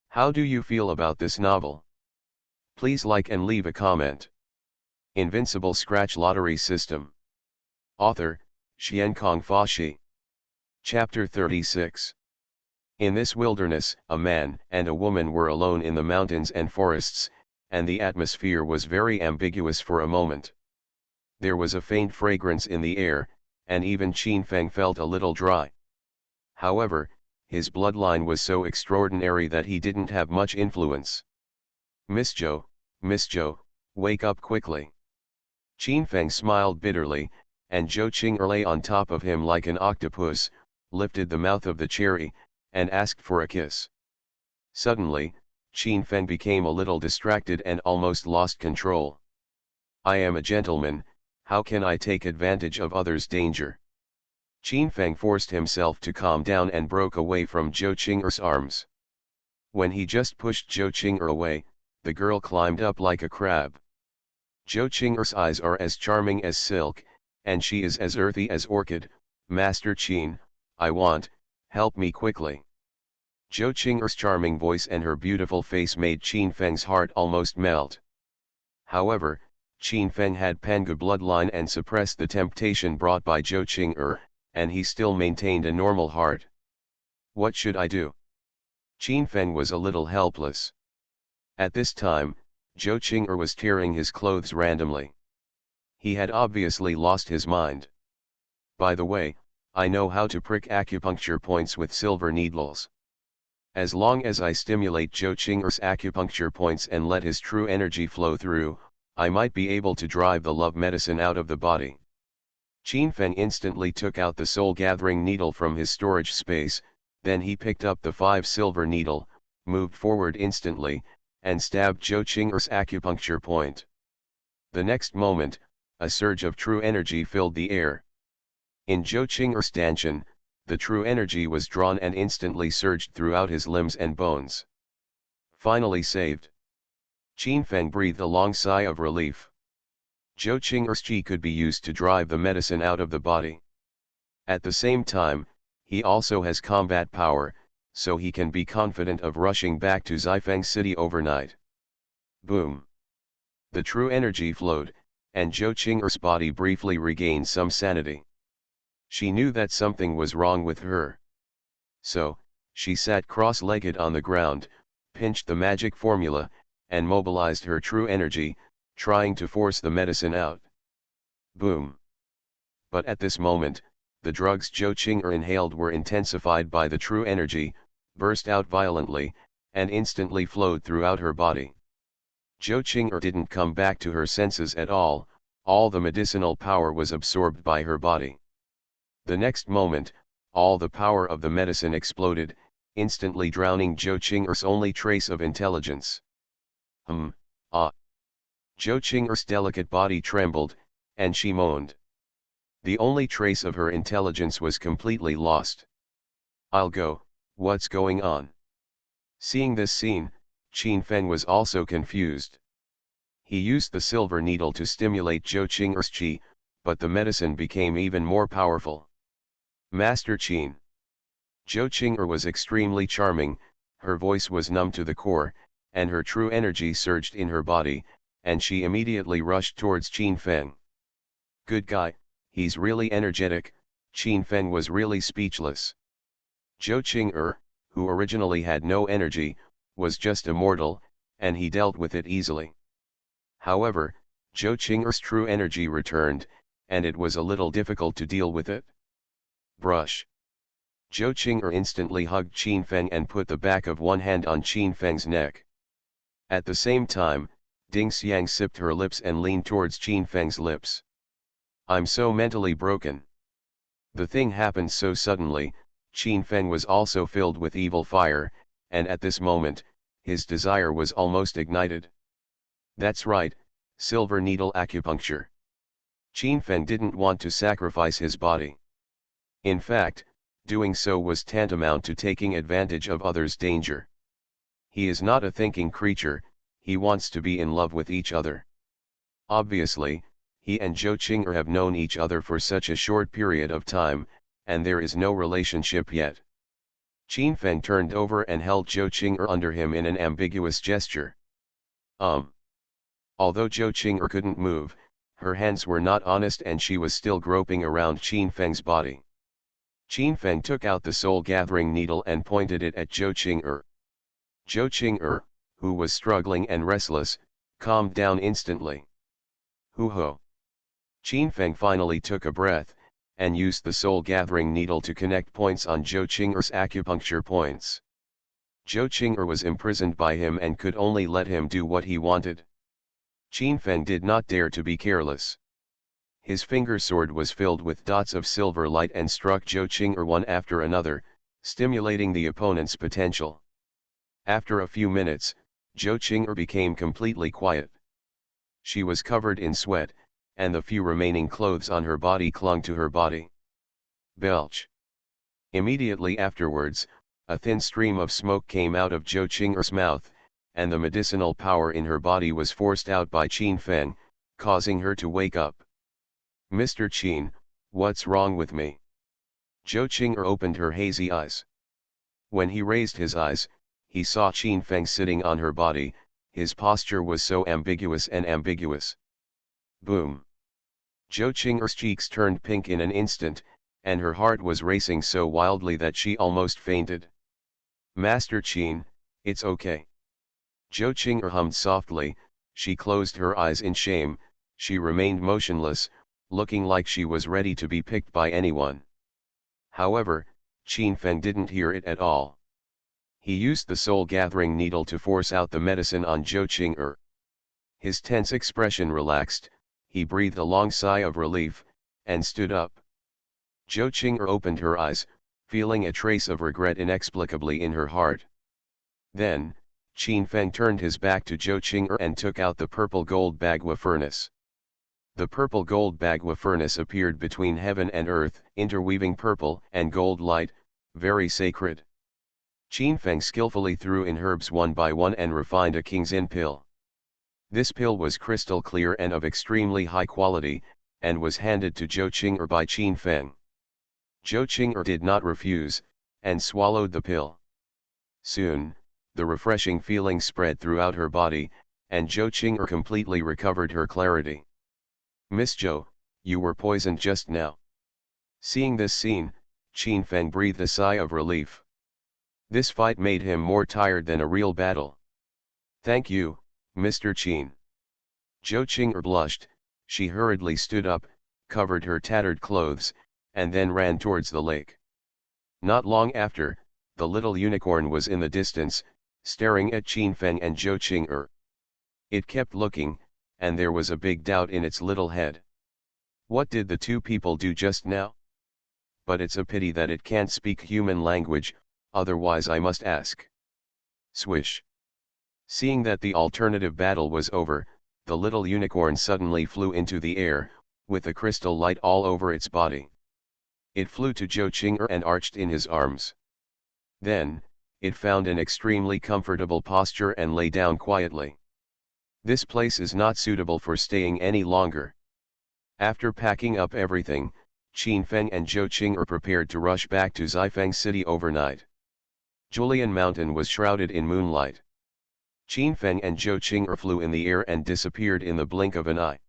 How do you feel about this novel? Please like and leave a comment. Invincible Scratch Lottery System. Author, Xiankong Fashi. Chapter 36. In this wilderness, a man and a woman were alone in the mountains and forests, and the atmosphere was very ambiguous for a moment. There was a faint fragrance in the air, and even Qin Feng felt a little dry. However, his bloodline was so extraordinary that he didn't have much influence. Miss Zhou, wake up quickly. Qin Feng smiled bitterly, and Zhou Qing'er lay on top of him like an octopus, lifted the mouth of the cherry, and asked for a kiss. Suddenly, Qin Feng became a little distracted and almost lost control. I am a gentleman, how can I take advantage of others' danger? Qin Feng forced himself to calm down and broke away from Zhou Qing'er's arms. When he just pushed Zhou Qing'er away, the girl climbed up like a crab. Zhou Qing'er's eyes are as charming as silk, and she is as earthy as orchid. Master Qin, help me quickly. Zhou Qing'er's charming voice and her beautiful face made Qin Feng's heart almost melt. However, Qin Feng had Panga bloodline and suppressed the temptation brought by Zhou Qing'er, and he still maintained a normal heart. What should I do? Qin Feng was a little helpless. At this time, Zhou Qing'er was tearing his clothes randomly. He had obviously lost his mind. By the way, I know how to prick acupuncture points with silver needles. As long as I stimulate Zhou Qing'er's acupuncture points and let his true energy flow through, I might be able to drive the love medicine out of the body. Qin Feng instantly took out the soul-gathering needle from his storage space, then he picked up the 5 silver needle, moved forward instantly, and stabbed Zhou Qing'er's acupuncture point. The next moment, a surge of true energy filled the air. In Zhou Qing'er's stanchion, the true energy was drawn and instantly surged throughout his limbs and bones. Finally saved. Qin Feng breathed a long sigh of relief. Zhou Qing'er's qi could be used to drive the medicine out of the body. At the same time, he also has combat power, so he can be confident of rushing back to Xifeng City overnight. Boom! The true energy flowed, and Zhou Qing'er's body briefly regained some sanity. She knew that something was wrong with her. So, she sat cross-legged on the ground, pinched the magic formula, and mobilized her true energy, trying to force the medicine out. Boom! But at this moment, the drugs Zhou Qing'er inhaled were intensified by the true energy, burst out violently, and instantly flowed throughout her body. Zhou Qing'er didn't come back to her senses at all the medicinal power was absorbed by her body. The next moment, all the power of the medicine exploded, instantly drowning Zhou Qing'er's only trace of intelligence. Zhou Qing'er's delicate body trembled, and she moaned. The only trace of her intelligence was completely lost. I'll go, what's going on? Seeing this scene, Qin Feng was also confused. He used the silver needle to stimulate Zhou Qing'er's qi, but the medicine became even more powerful. Master Qin. Zhou Qing'er was extremely charming, her voice was numb to the core, and her true energy surged in her body, and she immediately rushed towards Qin Feng. Good guy, he's really energetic. Qin Feng was really speechless. Zhou Qing'er, who originally had no energy, was just a mortal, and he dealt with it easily. However, Zhou Qing'er's true energy returned, and it was a little difficult to deal with it. Brush. Zhou Qing'er instantly hugged Qin Feng and put the back of one hand on Qin Feng's neck. At the same time, Ding Xiang sipped her lips and leaned towards Qin Feng's lips. I'm so mentally broken. The thing happened so suddenly. Qin Feng was also filled with evil fire, and at this moment, his desire was almost ignited. That's right, silver needle acupuncture. Qin Feng didn't want to sacrifice his body. In fact, doing so was tantamount to taking advantage of others' danger. He is not a thinking creature, he wants to be in love with each other. Obviously, he and Zhou Qing'er have known each other for such a short period of time, and there is no relationship yet. Qin Feng turned over and held Zhou Qing'er under him in an ambiguous gesture. Although Zhou Qing'er couldn't move, her hands were not honest and she was still groping around Qin Feng's body. Qin Feng took out the soul-gathering needle and pointed it at Zhou Qing'er. Zhou Qing'er, who was struggling and restless, calmed down instantly. Hoo-ho! Qin Feng finally took a breath, and used the soul-gathering needle to connect points on Zhou Qing'er's acupuncture points. Zhou Qing'er was imprisoned by him and could only let him do what he wanted. Qin Feng did not dare to be careless. His finger sword was filled with dots of silver light and struck Zhou Qing'er one after another, stimulating the opponent's potential. After a few minutes, Zhou Qing'er became completely quiet. She was covered in sweat, and the few remaining clothes on her body clung to her body. Belch. Immediately afterwards, a thin stream of smoke came out of Zhou Qing'er's mouth, and the medicinal power in her body was forced out by Qin Feng, causing her to wake up. Mr. Qin, what's wrong with me? Zhou Qing'er opened her hazy eyes. When he raised his eyes, he saw Qin Feng sitting on her body. His posture was so ambiguous and ambiguous. Boom! Zhou Qing'er's cheeks turned pink in an instant, and her heart was racing so wildly that she almost fainted. Master Qin, it's okay. Zhou Qing'er hummed softly. She closed her eyes in shame. She remained motionless, looking like she was ready to be picked by anyone. However, Qin Feng didn't hear it at all. He used the soul-gathering needle to force out the medicine on Zhou Qing'er. His tense expression relaxed, he breathed a long sigh of relief, and stood up. Zhou Qing'er opened her eyes, feeling a trace of regret inexplicably in her heart. Then, Qin Feng turned his back to Zhou Qing'er and took out the purple gold bagua furnace. The purple gold bagua furnace appeared between heaven and earth, interweaving purple and gold light, very sacred. Qin Feng skillfully threw in herbs one by one and refined a king's in pill. This pill was crystal clear and of extremely high quality, and was handed to Zhou Qing'er by Qin Feng. Zhou Qing'er did not refuse, and swallowed the pill. Soon, the refreshing feeling spread throughout her body, and Zhou Qing'er completely recovered her clarity. Miss Zhou, you were poisoned just now. Seeing this scene, Qin Feng breathed a sigh of relief. This fight made him more tired than a real battle. Thank you, Mr. Qin. Zhou Qing'er blushed. She hurriedly stood up, covered her tattered clothes, and then ran towards the lake. Not long after, the little unicorn was in the distance, staring at Qin Feng and Zhou Qing'er. It kept looking, and there was a big doubt in its little head. What did the two people do just now? But it's a pity that it can't speak human language, otherwise I must ask. Swish. Seeing that the alternative battle was over, the little unicorn suddenly flew into the air, with a crystal light all over its body. It flew to Zhou Qing'er and arched in his arms. Then, it found an extremely comfortable posture and lay down quietly. This place is not suitable for staying any longer. After packing up everything, Qin Feng and Zhou Qing are prepared to rush back to Xifeng City overnight. Julian Mountain was shrouded in moonlight. Qin Feng and Zhou Qing flew in the air and disappeared in the blink of an eye.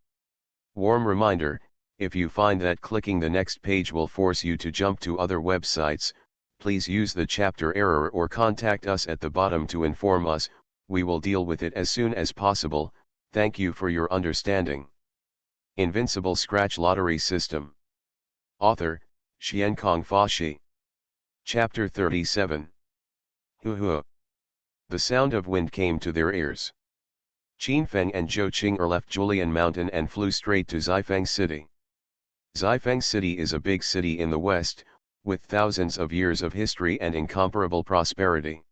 Warm reminder, if you find that clicking the next page will force you to jump to other websites, please use the chapter error or contact us at the bottom to inform us. We will deal with it as soon as possible. Thank you for your understanding. Invincible Scratch Lottery System. Author, Xiankong Fashi. Chapter 37. Hu hu. The sound of wind came to their ears. Qin Feng and Zhou Qing left Julian Mountain and flew straight to Xifeng City. Xifeng City is a big city in the west, with thousands of years of history and incomparable prosperity.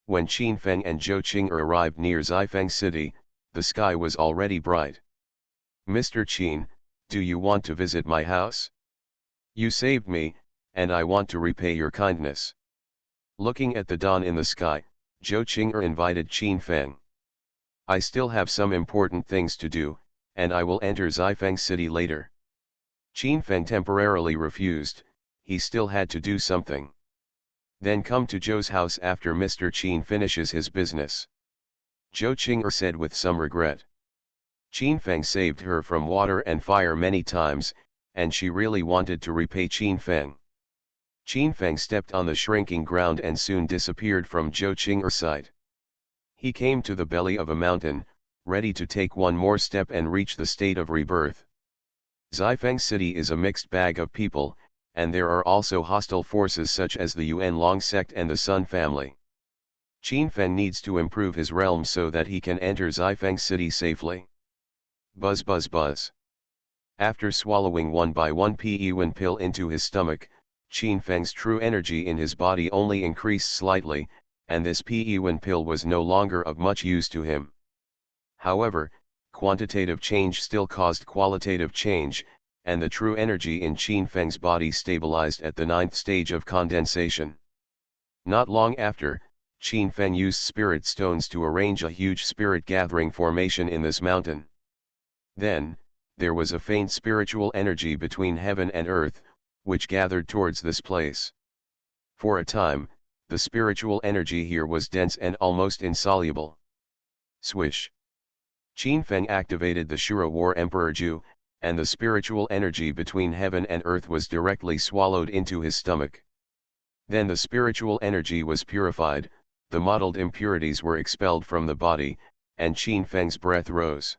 When Qin Feng and Zhou Qing arrived near Xifeng City, the sky was already bright. Mr. Qin, do you want to visit my house? You saved me, and I want to repay your kindness. Looking at the dawn in the sky, Zhou Qing invited Qin Feng. I still have some important things to do, and I will enter Xifeng City later. Qin Feng temporarily refused, he still had to do something. Then come to Zhou's house after Mr. Qin finishes his business. Zhou Qing said with some regret. Qin Feng saved her from water and fire many times, and she really wanted to repay Qin Feng. Qin Feng stepped on the shrinking ground and soon disappeared from Zhou Qing's sight. He came to the belly of a mountain, ready to take one more step and reach the state of rebirth. Xifeng City is a mixed bag of people, and there are also hostile forces such as the Yuan Long sect and the Sun family. Qin Feng needs to improve his realm so that he can enter Xifeng City safely. Buzz buzz buzz. After swallowing one by one Yuan pill into his stomach, Qin Feng's true energy in his body only increased slightly, and this Yuan pill was no longer of much use to him. However, quantitative change still caused qualitative change, and the true energy in Qin Feng's body stabilized at the 9th stage of condensation. Not long after, Qin Feng used spirit stones to arrange a huge spirit gathering formation in this mountain. Then, there was a faint spiritual energy between heaven and earth, which gathered towards this place. For a time, the spiritual energy here was dense and almost insoluble. Swish. Qin Feng activated the Shura War Emperor Ju, and the spiritual energy between heaven and earth was directly swallowed into his stomach. Then the spiritual energy was purified, the mottled impurities were expelled from the body, and Qin Feng's breath rose.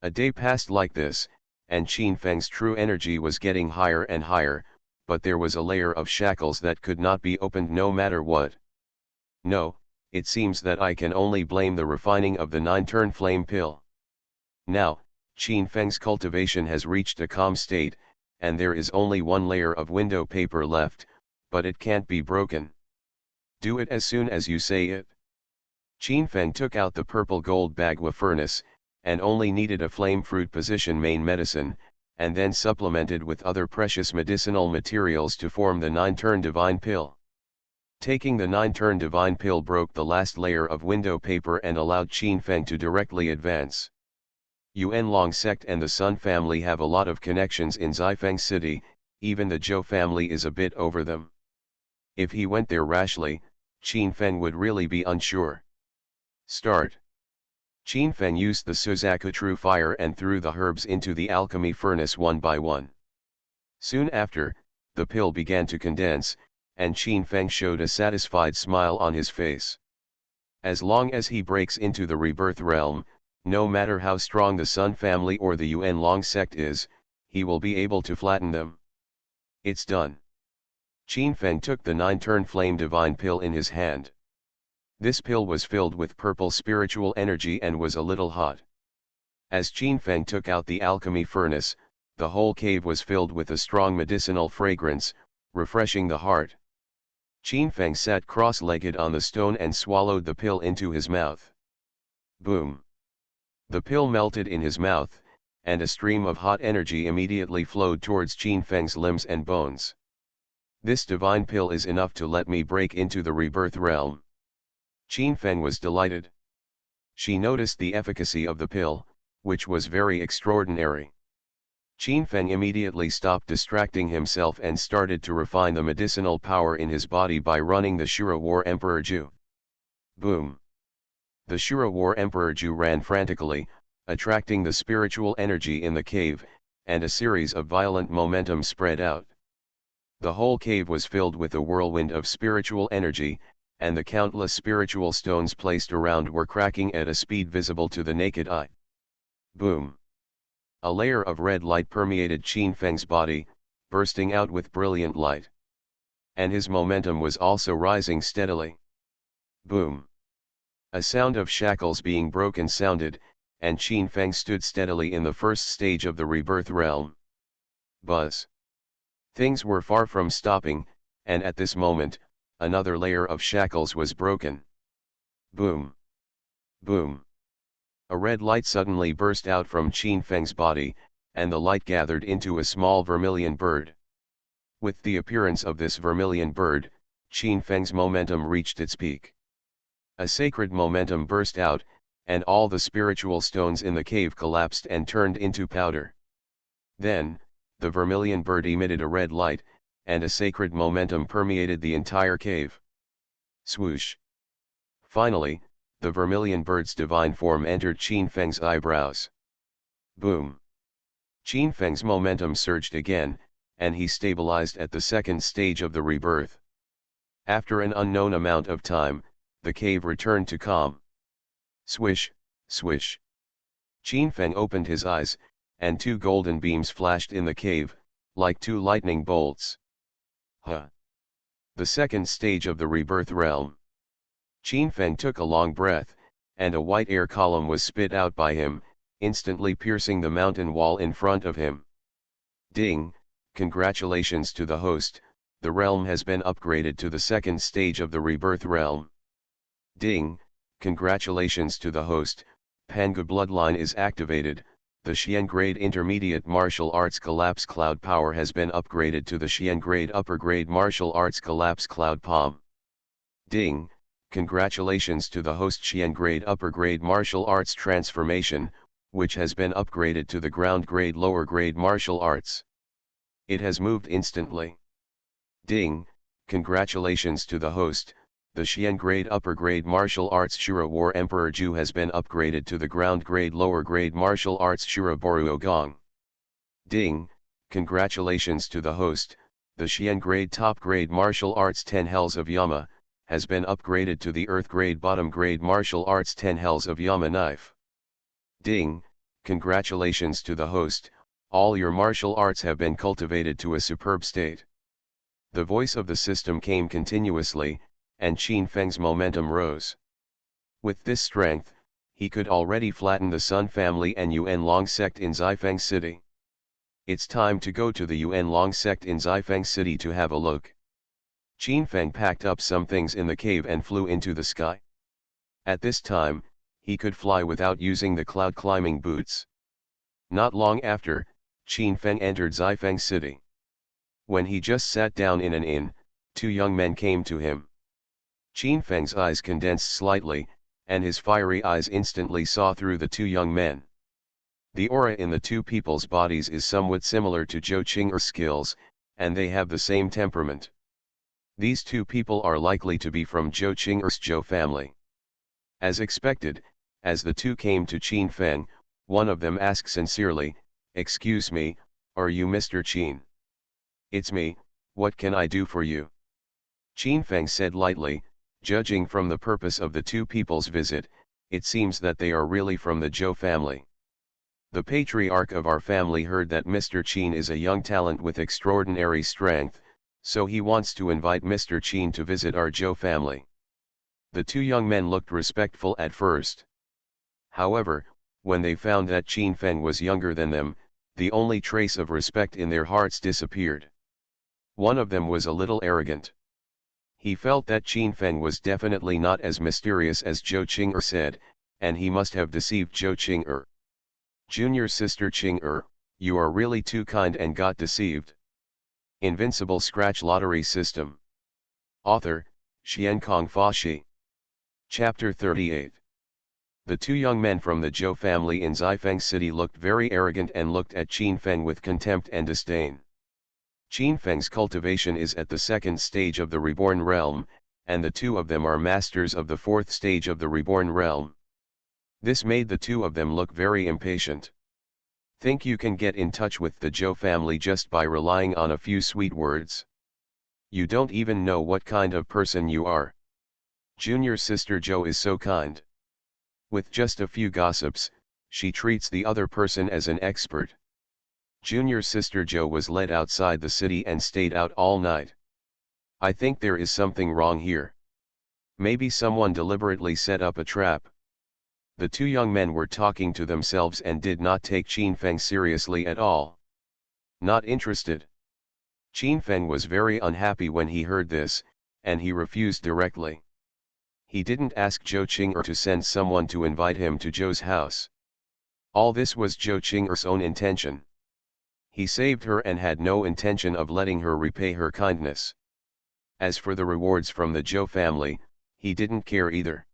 A day passed like this, and Qin Feng's true energy was getting higher and higher, but there was a layer of shackles that could not be opened no matter what. No, it seems that I can only blame the refining of the 9-turn flame pill. Now, Qin Feng's cultivation has reached a calm state, and there is only one layer of window paper left, but it can't be broken. Do it as soon as you say it. Qin Feng took out the purple gold bagua furnace, and only needed a flame fruit position main medicine, and then supplemented with other precious medicinal materials to form the 9-turn divine pill. Taking the 9-turn divine pill broke the last layer of window paper and allowed Qin Feng to directly advance. Yuan Long sect and the Sun family have a lot of connections in Xifeng City, even the Zhou family is a bit over them. If he went there rashly, Qin Feng would really be unsure. Start. Qin Feng used the Suzaku True Fire and threw the herbs into the alchemy furnace one by one. Soon after, the pill began to condense, and Qin Feng showed a satisfied smile on his face. As long as he breaks into the rebirth realm, no matter how strong the Sun family or the Yuan Long sect is, he will be able to flatten them. It's done. Qin Feng took the 9-turn flame divine pill in his hand. This pill was filled with purple spiritual energy and was a little hot. As Qin Feng took out the alchemy furnace, the whole cave was filled with a strong medicinal fragrance, refreshing the heart. Qin Feng sat cross-legged on the stone and swallowed the pill into his mouth. Boom! The pill melted in his mouth, and a stream of hot energy immediately flowed towards Qin Feng's limbs and bones. This divine pill is enough to let me break into the rebirth realm. Qin Feng was delighted. She noticed the efficacy of the pill, which was very extraordinary. Qin Feng immediately stopped distracting himself and started to refine the medicinal power in his body by running the Shura War Emperor Ju. Boom! The Shura War Emperor Ju ran frantically, attracting the spiritual energy in the cave, and a series of violent momentum spread out. The whole cave was filled with a whirlwind of spiritual energy, and the countless spiritual stones placed around were cracking at a speed visible to the naked eye. Boom! A layer of red light permeated Qin Feng's body, bursting out with brilliant light. And his momentum was also rising steadily. Boom! A sound of shackles being broken sounded, and Qin Feng stood steadily in the first stage of the rebirth realm. Buzz! Things were far from stopping, and at this moment, another layer of shackles was broken. Boom! Boom! A red light suddenly burst out from Qin Feng's body, and the light gathered into a small vermilion bird. With the appearance of this vermilion bird, Qin Feng's momentum reached its peak. A sacred momentum burst out, and all the spiritual stones in the cave collapsed and turned into powder. Then, the vermilion bird emitted a red light, and a sacred momentum permeated the entire cave. Swoosh! Finally, the vermilion bird's divine form entered Qin Feng's eyebrows. Boom! Qin Feng's momentum surged again, and he stabilized at the second stage of the rebirth. After an unknown amount of time, the cave returned to calm. Swish, swish. Qin Feng opened his eyes, and two golden beams flashed in the cave, like two lightning bolts. Huh! The second stage of the rebirth realm. Qin Feng took a long breath, and a white air column was spit out by him, instantly piercing the mountain wall in front of him. Ding! Congratulations to the host, the realm has been upgraded to the second stage of the rebirth realm. Ding! Congratulations to the host, Panga bloodline is activated, the Xian grade intermediate martial arts collapse cloud power has been upgraded to the Xian grade upper grade martial arts collapse cloud palm. Ding! Congratulations to the host Xian grade upper grade martial arts transformation, which has been upgraded to the ground grade lower grade martial arts. It has moved instantly. Ding! Congratulations to the host, the Xian grade upper grade martial arts Shura War Emperor Ju has been upgraded to the ground grade lower grade martial arts Shura Boruo Gong. Ding! Congratulations to the host, the Xian grade top grade martial arts 10 Hells of Yama, has been upgraded to the earth grade bottom grade martial arts 10 Hells of Yama knife. Ding! Congratulations to the host, all your martial arts have been cultivated to a superb state. The voice of the system came continuously, and Qin Feng's momentum rose. With this strength, he could already flatten the Sun family and Yuan Long sect in Xifeng City. It's time to go to the Yuan Long sect in Xifeng City to have a look. Qin Feng packed up some things in the cave and flew into the sky. At this time, he could fly without using the cloud climbing boots. Not long after, Qin Feng entered Xifeng City. When he just sat down in an inn, two young men came to him. Qin Feng's eyes condensed slightly, and his fiery eyes instantly saw through the two young men. The aura in the two people's bodies is somewhat similar to Zhou Qing'er's skills, and they have the same temperament. These two people are likely to be from Zhou Qing'er's Zhou family. As expected, as the two came to Qin Feng, one of them asked sincerely, "Excuse me, are you Mr. Qin?" "It's me, what can I do for you?" Qin Feng said lightly, "Judging from the purpose of the two people's visit, it seems that they are really from the Zhou family. The patriarch of our family heard that Mr. Qin is a young talent with extraordinary strength, so he wants to invite Mr. Qin to visit our Zhou family." The two young men looked respectful at first. However, when they found that Qin Feng was younger than them, the only trace of respect in their hearts disappeared. One of them was a little arrogant. He felt that Qin Feng was definitely not as mysterious as Zhou Qing'er said, and he must have deceived Zhou Qing'er. "Junior sister Qing'er, you are really too kind and got deceived." Invincible Scratch Lottery System. Author, Xiankong Fa Shi. Chapter 38. The two young men from the Zhou family in Xifeng City looked very arrogant and looked at Qin Feng with contempt and disdain. Qin Feng's cultivation is at the second stage of the reborn realm, and the two of them are masters of the fourth stage of the reborn realm. This made the two of them look very impatient. Think you can get in touch with the Zhou family just by relying on a few sweet words? You don't even know what kind of person you are. Junior sister Zhou is so kind. With just a few gossips, she treats the other person as an expert. Junior sister Zhou was led outside the city and stayed out all night. I think there is something wrong here. Maybe someone deliberately set up a trap. The two young men were talking to themselves and did not take Qin Feng seriously at all. Not interested. Qin Feng was very unhappy when he heard this, and he refused directly. He didn't ask Zhou Qing'er to send someone to invite him to Zhou's house. All this was Zhou Qing'er's own intention. He saved her and had no intention of letting her repay her kindness. As for the rewards from the Zhou family, he didn't care either.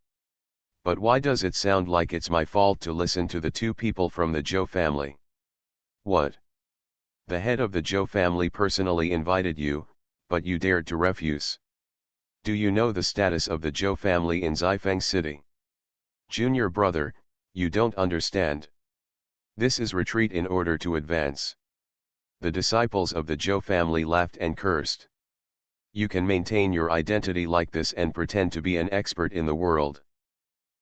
But why does it sound like it's my fault to listen to the two people from the Zhou family? What? The head of the Zhou family personally invited you, but you dared to refuse. Do you know the status of the Zhou family in Xifeng City? Junior brother, you don't understand. This is retreat in order to advance. The disciples of the Zhou family laughed and cursed. You can maintain your identity like this and pretend to be an expert in the world.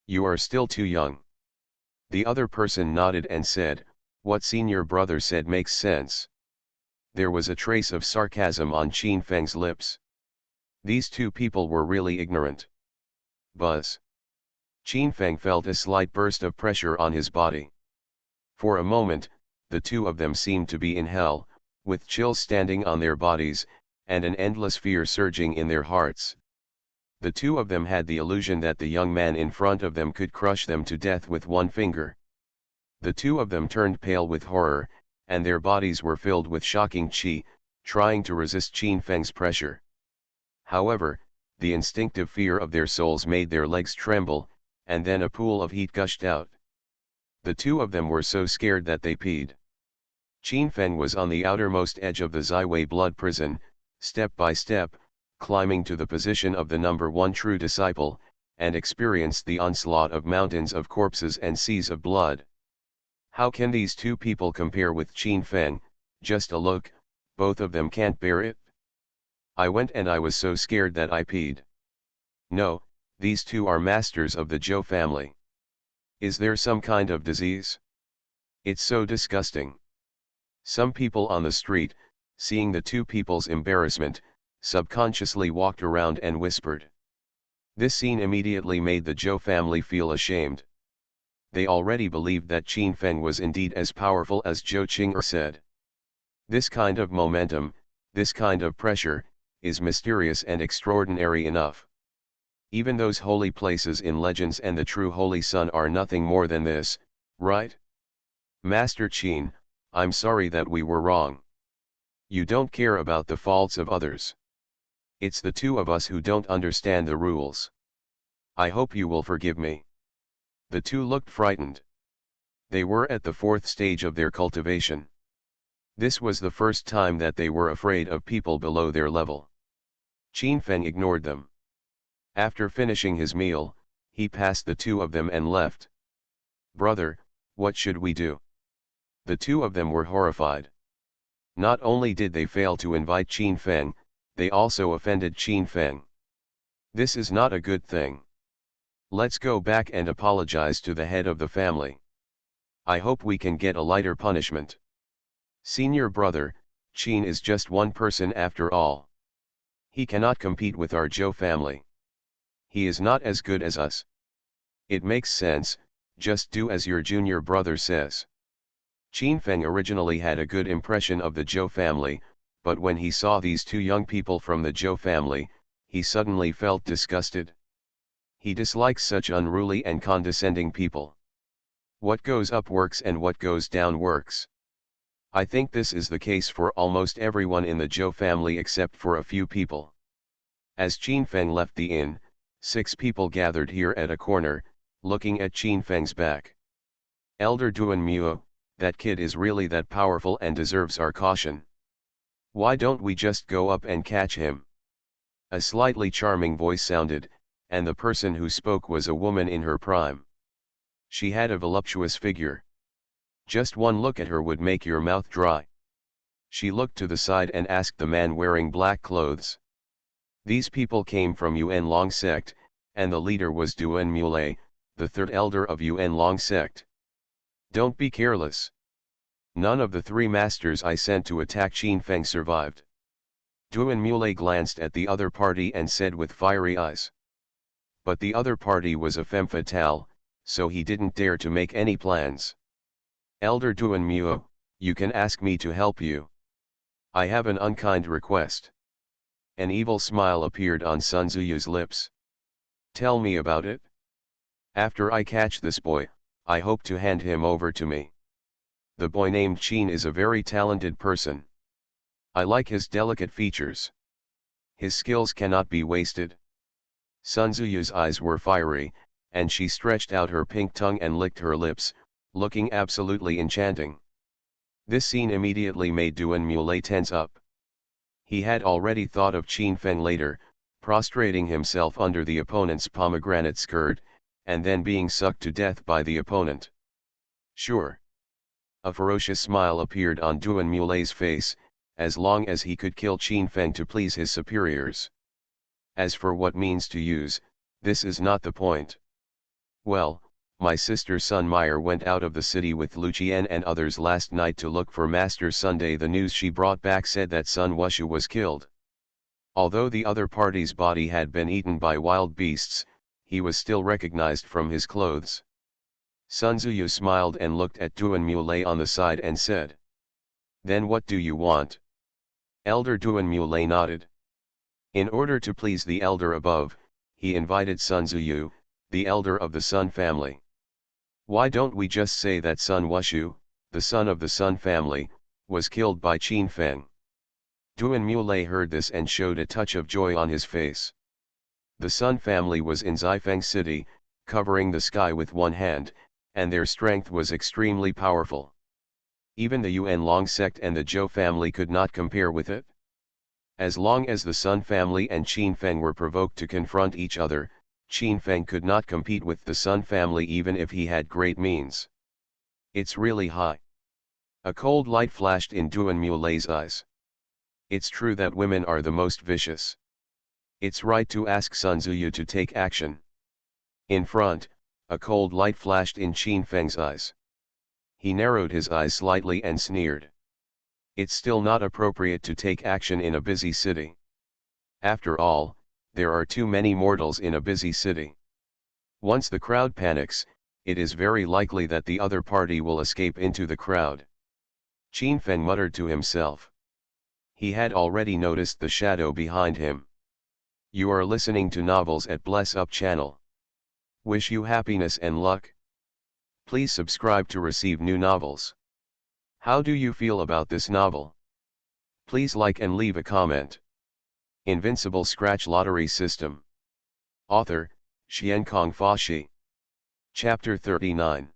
You are still too young. The other person nodded and said, what senior brother said makes sense. There was a trace of sarcasm on Qin Feng's lips. These two people were really ignorant. Buzz. Qin Feng felt a slight burst of pressure on his body. For a moment, the two of them seemed to be in hell, with chills standing on their bodies, and an endless fear surging in their hearts. The two of them had the illusion that the young man in front of them could crush them to death with one finger. The two of them turned pale with horror, and their bodies were filled with shocking qi, trying to resist Qin Feng's pressure. However, the instinctive fear of their souls made their legs tremble, and then a pool of heat gushed out. The two of them were so scared that they peed. Qin Feng was on the outermost edge of the Ziwei blood prison, step by step, climbing to the position of the number one true disciple, and experienced the onslaught of mountains of corpses and seas of blood. How can these two people compare with Qin Feng? Just a look, both of them can't bear it. I went and I was so scared that I peed. No, these two are masters of the Zhou family. Is there some kind of disease? It's so disgusting. Some people on the street, seeing the two people's embarrassment, subconsciously walked around and whispered. This scene immediately made the Zhou family feel ashamed. They already believed that Qin Feng was indeed as powerful as Zhou Qing'er said. This kind of momentum, this kind of pressure, is mysterious and extraordinary enough. Even those holy places in legends and the true Holy Sun are nothing more than this, right? Master Qin, I'm sorry that we were wrong. You don't care about the faults of others. It's the two of us who don't understand the rules. I hope you will forgive me. The two looked frightened. They were at the fourth stage of their cultivation. This was the first time that they were afraid of people below their level. Qin Feng ignored them. After finishing his meal, he passed the two of them and left. Brother, what should we do? The two of them were horrified. Not only did they fail to invite Qin Feng, they also offended Qin Feng. This is not a good thing. Let's go back and apologize to the head of the family. I hope we can get a lighter punishment. Senior brother, Qin is just one person after all. He cannot compete with our Zhou family. He is not as good as us. It makes sense, just do as your junior brother says. Qin Feng originally had a good impression of the Zhou family, but when he saw these two young people from the Zhou family, he suddenly felt disgusted. He dislikes such unruly and condescending people. What goes up works and what goes down works. I think this is the case for almost everyone in the Zhou family except for a few people. As Qin Feng left the inn, 6 people gathered here at a corner, looking at Qin Feng's back. Elder Duan Muo, that kid is really that powerful and deserves our caution. Why don't we just go up and catch him? A slightly charming voice sounded, and the person who spoke was a woman in her prime. She had a voluptuous figure. Just one look at her would make your mouth dry. She looked to the side and asked the man wearing black clothes. These people came from Yuan Long sect, and the leader was Duan Muley, the third elder of Yuan Long sect. Don't be careless. None of the 3 masters I sent to attack Qin Feng survived. Duan Muley glanced at the other party and said with fiery eyes. But the other party was a femme fatale, so he didn't dare to make any plans. Elder Duan Muo, you can ask me to help you. I have an unkind request. An evil smile appeared on Sun Ziyu's lips. Tell me about it. After I catch this boy, I hope to hand him over to me. The boy named Qin is a very talented person. I like his delicate features. His skills cannot be wasted. Sun Ziyu's eyes were fiery, and she stretched out her pink tongue and licked her lips, looking absolutely enchanting. This scene immediately made Duan Muley tense up. He had already thought of Qin Feng later, prostrating himself under the opponent's pomegranate skirt, and then being sucked to death by the opponent. Sure. A ferocious smile appeared on Duan Muley's face, as long as he could kill Qin Feng to please his superiors. As for what means to use, this is not the point. Well, my sister Sun Meyer went out of the city with Lu Qian and others last night to look for Master Sunday. The news she brought back said that Sun Wushu was killed. Although the other party's body had been eaten by wild beasts, he was still recognized from his clothes. Sun Ziyu smiled and looked at Duan Muley on the side and said. Then what do you want? Elder Duan Muley nodded. In order to please the elder above, he invited Sun Ziyu, the elder of the Sun family. Why don't we just say that Sun Wushu, the son of the Sun family, was killed by Qin Feng? Duan Muley heard this and showed a touch of joy on his face. The Sun family was in Zifeng city, covering the sky with one hand, and their strength was extremely powerful. Even the Yuan Long sect and the Zhou family could not compare with it. As long as the Sun family and Qin Feng were provoked to confront each other, Qin Feng could not compete with the Sun family even if he had great means. It's really high. A cold light flashed in Duan Muley's eyes. It's true that women are the most vicious. It's right to ask Sun Ziyu to take action. In front, a cold light flashed in Qin Feng's eyes. He narrowed his eyes slightly and sneered. It's still not appropriate to take action in a busy city. After all, there are too many mortals in a busy city. Once the crowd panics, it is very likely that the other party will escape into the crowd. Qin Feng muttered to himself. He had already noticed the shadow behind him. You are listening to Novels at Bless Up channel. Wish you happiness and luck. Please subscribe to receive new novels. How do you feel about this novel? Please like and leave a comment. Invincible Scratch Lottery System. Author, Xiankong Fashi. Chapter 39.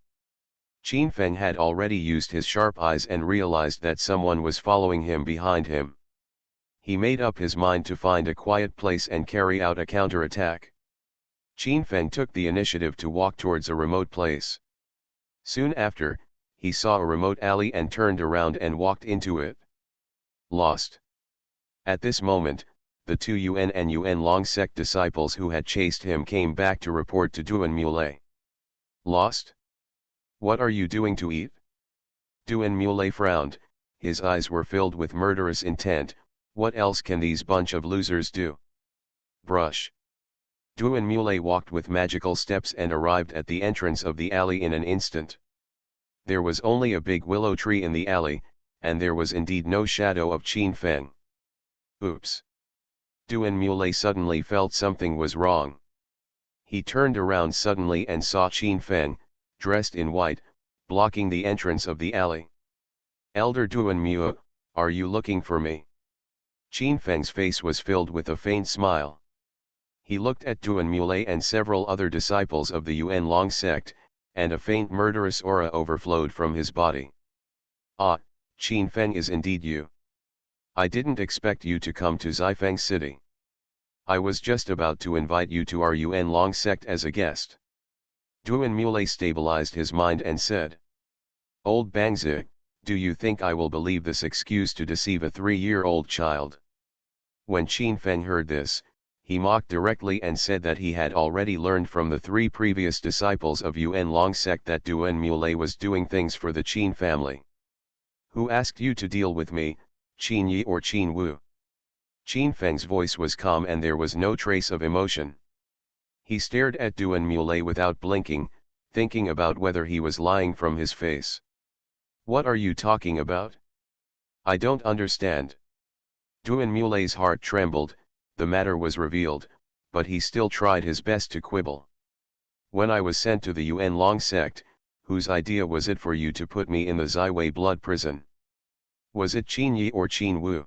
Qin Feng had already used his sharp eyes and realized that someone was following him behind him. He made up his mind to find a quiet place and carry out a counterattack. Qin Feng took the initiative to walk towards a remote place. Soon after, he saw a remote alley and turned around and walked into it. Lost. At this moment, the 2 Yuan and Yuan Long sect disciples who had chased him came back to report to Duan Muley. Lost? What are you doing to eat? Duan Muley frowned, his eyes were filled with murderous intent. What else can these bunch of losers do? Brush. Duan Muley walked with magical steps and arrived at the entrance of the alley in an instant. There was only a big willow tree in the alley, and there was indeed no shadow of Qin Feng. Oops. Duan Muley suddenly felt something was wrong. He turned around suddenly and saw Qin Feng, dressed in white, blocking the entrance of the alley. Elder Duan Muo, are you looking for me? Qin Feng's face was filled with a faint smile. He looked at Duan Mule and several other disciples of the Yuan Long sect, and a faint murderous aura overflowed from his body. Ah, Qin Feng is indeed you. I didn't expect you to come to Xifeng City. I was just about to invite you to our Yuan Long sect as a guest. Duan Mule stabilized his mind and said, Old Bangzi, do you think I will believe this excuse to deceive a 3-year-old child? When Qin Feng heard this, he mocked directly and said that he had already learned from the 3 previous disciples of Yuan Long sect that Duan Mule was doing things for the Qin family. Who asked you to deal with me, Qin Yi or Qin Wu? Qin Feng's voice was calm and there was no trace of emotion. He stared at Duan Mule without blinking, thinking about whether he was lying from his face. What are you talking about? I don't understand. Duan Mule's heart trembled. The matter was revealed, but he still tried his best to quibble. When I was sent to the Yuan Long sect, whose idea was it for you to put me in the Ziwei blood prison? Was it Qin Yi or Qin Wu?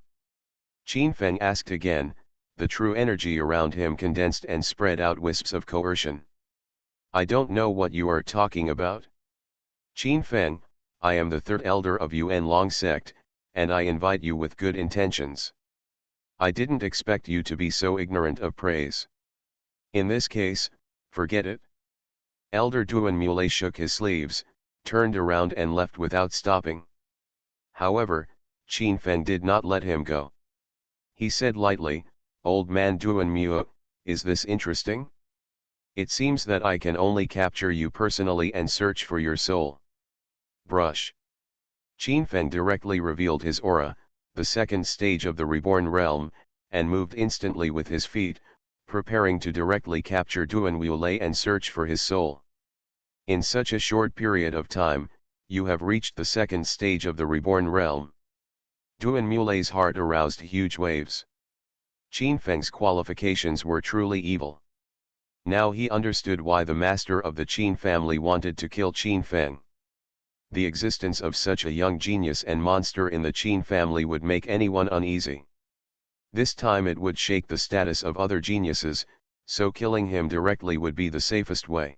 Qin Feng asked again, the true energy around him condensed and spread out wisps of coercion. I don't know what you are talking about. Qin Feng, I am the 3rd elder of Yuan Long sect, and I invite you with good intentions. I didn't expect you to be so ignorant of praise. In this case, forget it. Elder Duan Mule shook his sleeves, turned around and left without stopping. However, Qin Feng did not let him go. He said lightly, Old man Duan Mule, is this interesting? It seems that I can only capture you personally and search for your soul. Brush. Qin Feng directly revealed his aura, the 2nd stage of the reborn realm, and moved instantly with his feet, preparing to directly capture Duan Mule and search for his soul. In such a short period of time, you have reached the 2nd stage of the reborn realm. Duan Mule's heart aroused huge waves. Qin Feng's qualifications were truly evil. Now he understood why the master of the Qin family wanted to kill Qin Feng. The existence of such a young genius and monster in the Qin family would make anyone uneasy. This time it would shake the status of other geniuses, so killing him directly would be the safest way.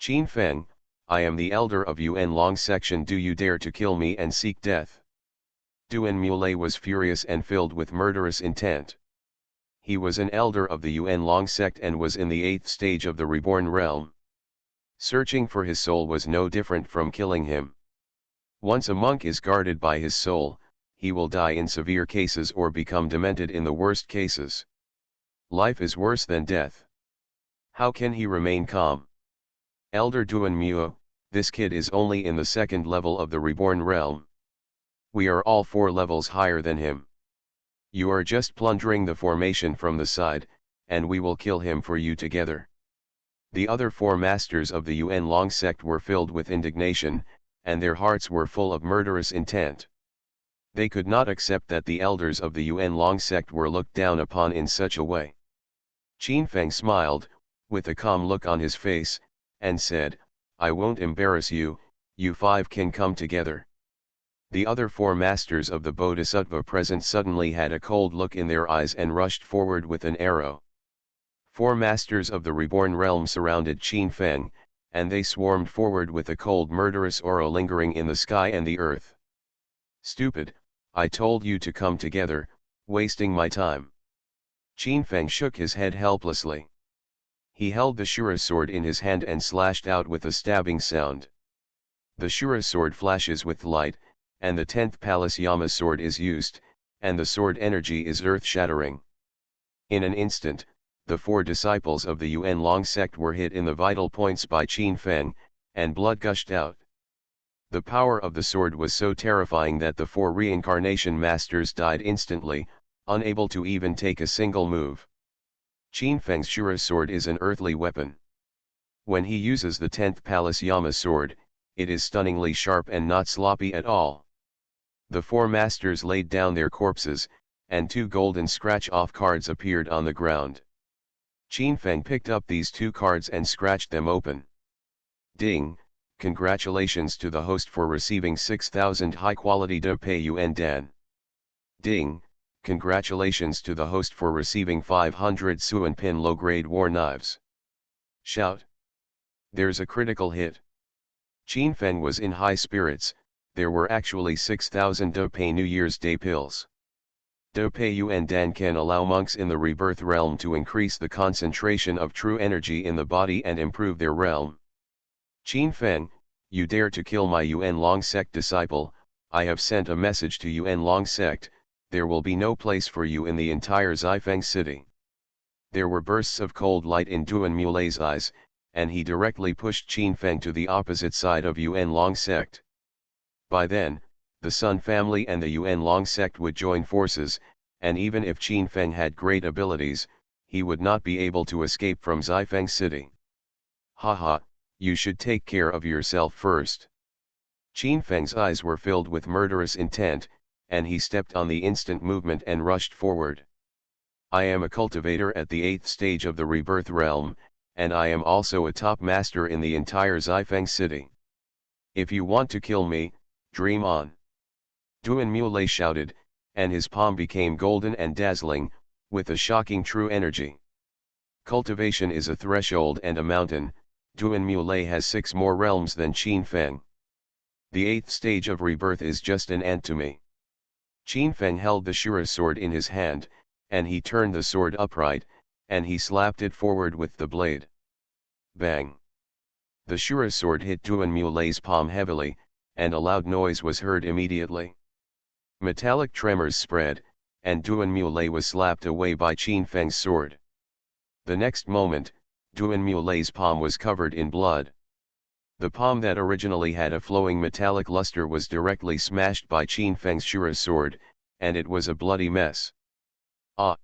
Qin Feng, I am the elder of Yuan Long section. Do you dare to kill me and seek death? Duan Mule was furious and filled with murderous intent. He was an elder of the Yuan Long sect and was in the 8th stage of the reborn realm. Searching for his soul was no different from killing him. Once a monk is guarded by his soul, he will die in severe cases or become demented in the worst cases. Life is worse than death. How can he remain calm? Elder Duan Mule, this kid is only in the 2nd level of the reborn realm. We are all 4 levels higher than him. You are just plundering the formation from the side, and we will kill him for you together. The other 4 masters of the Yuan Long sect were filled with indignation, and their hearts were full of murderous intent. They could not accept that the elders of the Yuan Long sect were looked down upon in such a way. Qin Feng smiled, with a calm look on his face, and said, I won't embarrass you, you 5 can come together. The other 4 masters of the Bodhisattva present suddenly had a cold look in their eyes and rushed forward with an arrow. 4 masters of the reborn realm surrounded Qin Feng, and they swarmed forward with a cold murderous aura lingering in the sky and the earth. Stupid, I told you to come together, wasting my time. Qin Feng shook his head helplessly. He held the Shura sword in his hand and slashed out with a stabbing sound. The Shura sword flashes with light, and the 10th Palace Yama sword is used, and the sword energy is earth-shattering. In an instant, the 4 disciples of the Yuan Long sect were hit in the vital points by Qin Feng, and blood gushed out. The power of the sword was so terrifying that the 4 reincarnation masters died instantly, unable to even take a single move. Qin Feng's Shura sword is an earthly weapon. When he uses the 10th Palace Yama sword, it is stunningly sharp and not sloppy at all. The 4 masters laid down their corpses, and 2 golden scratch-off cards appeared on the ground. Qin Feng picked up these 2 cards and scratched them open. Ding, congratulations to the host for receiving 6,000 high-quality De Pei Yuan Dan. Ding, Congratulations to the host for receiving 500 Suan Pin low-grade war knives. Shout. There's a critical hit. Qin Feng was in high spirits. There were actually 6,000 Dopei New Year's Day pills. Dopei Yuan Dan can allow monks in the rebirth realm to increase the concentration of true energy in the body and improve their realm. Qin Feng, you dare to kill my Yuan Long sect disciple. I have sent a message to Yuan Long sect, there will be no place for you in the entire Xifeng city. There were bursts of cold light in Duan Mulei's eyes, and he directly pushed Qin Feng to the opposite side of Yuan Long sect. By then, the Sun family and the Yuan Long sect would join forces, and even if Qin Feng had great abilities, he would not be able to escape from Xifeng city. Haha, you should take care of yourself first. Qin Feng's eyes were filled with murderous intent, and he stepped on the instant movement and rushed forward. I am a cultivator at the 8th stage of the rebirth realm, and I am also a top master in the entire Xifeng city. If you want to kill me, dream on. Duan Mulei shouted, and his palm became golden and dazzling, with a shocking true energy. Cultivation is a threshold and a mountain. Duan Mulei has 6 more realms than Qin Feng. The 8th stage of rebirth is just an ant to me. Qin Feng held the Shura sword in his hand, and he turned the sword upright, and he slapped it forward with the blade. Bang! The Shura sword hit Duan Mulei's palm heavily, and a loud noise was heard immediately. Metallic tremors spread, and Duan Mulei was slapped away by Qin Feng's sword. The next moment, Duan Mulei's palm was covered in blood. The palm that originally had a flowing metallic luster was directly smashed by Qin Feng's Shura sword, and it was a bloody mess. Ah!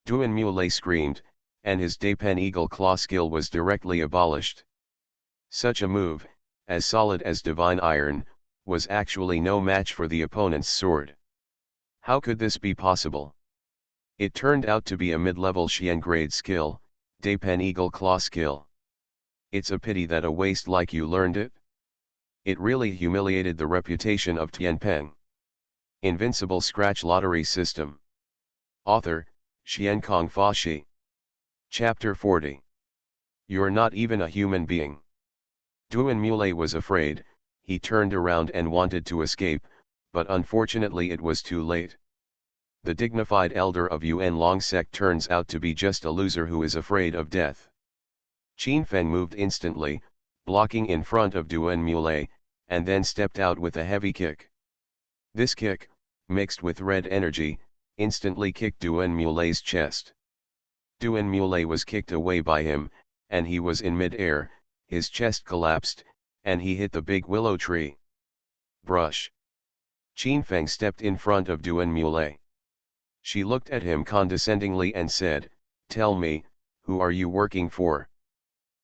Duan Mulei screamed, and his Deipen Eagle Claw skill was directly abolished. Such a move, as solid as divine iron, was actually no match for the opponent's sword. How could this be possible? It turned out to be a mid-level Xian grade skill, Deipen Eagle Claw skill. It's a pity that a waste like you learned it. It really humiliated the reputation of Tianpeng. Invincible Scratch Lottery System. Author, Xiankong Fashi. Chapter 40. You're not even a human being. Duan Mulei was afraid. He turned around and wanted to escape, but unfortunately it was too late. The dignified elder of Yuan Long sect turns out to be just a loser who is afraid of death. Qin Feng moved instantly, blocking in front of Duan Mulei, and then stepped out with a heavy kick. This kick, mixed with red energy, instantly kicked Duan Mulei's chest. Duan Mulei was kicked away by him, and he was in mid-air, his chest collapsed, and he hit the big willow tree. Brush. Qin Feng stepped in front of Duan Mulei. She looked at him condescendingly and said, "Tell me, who are you working for?"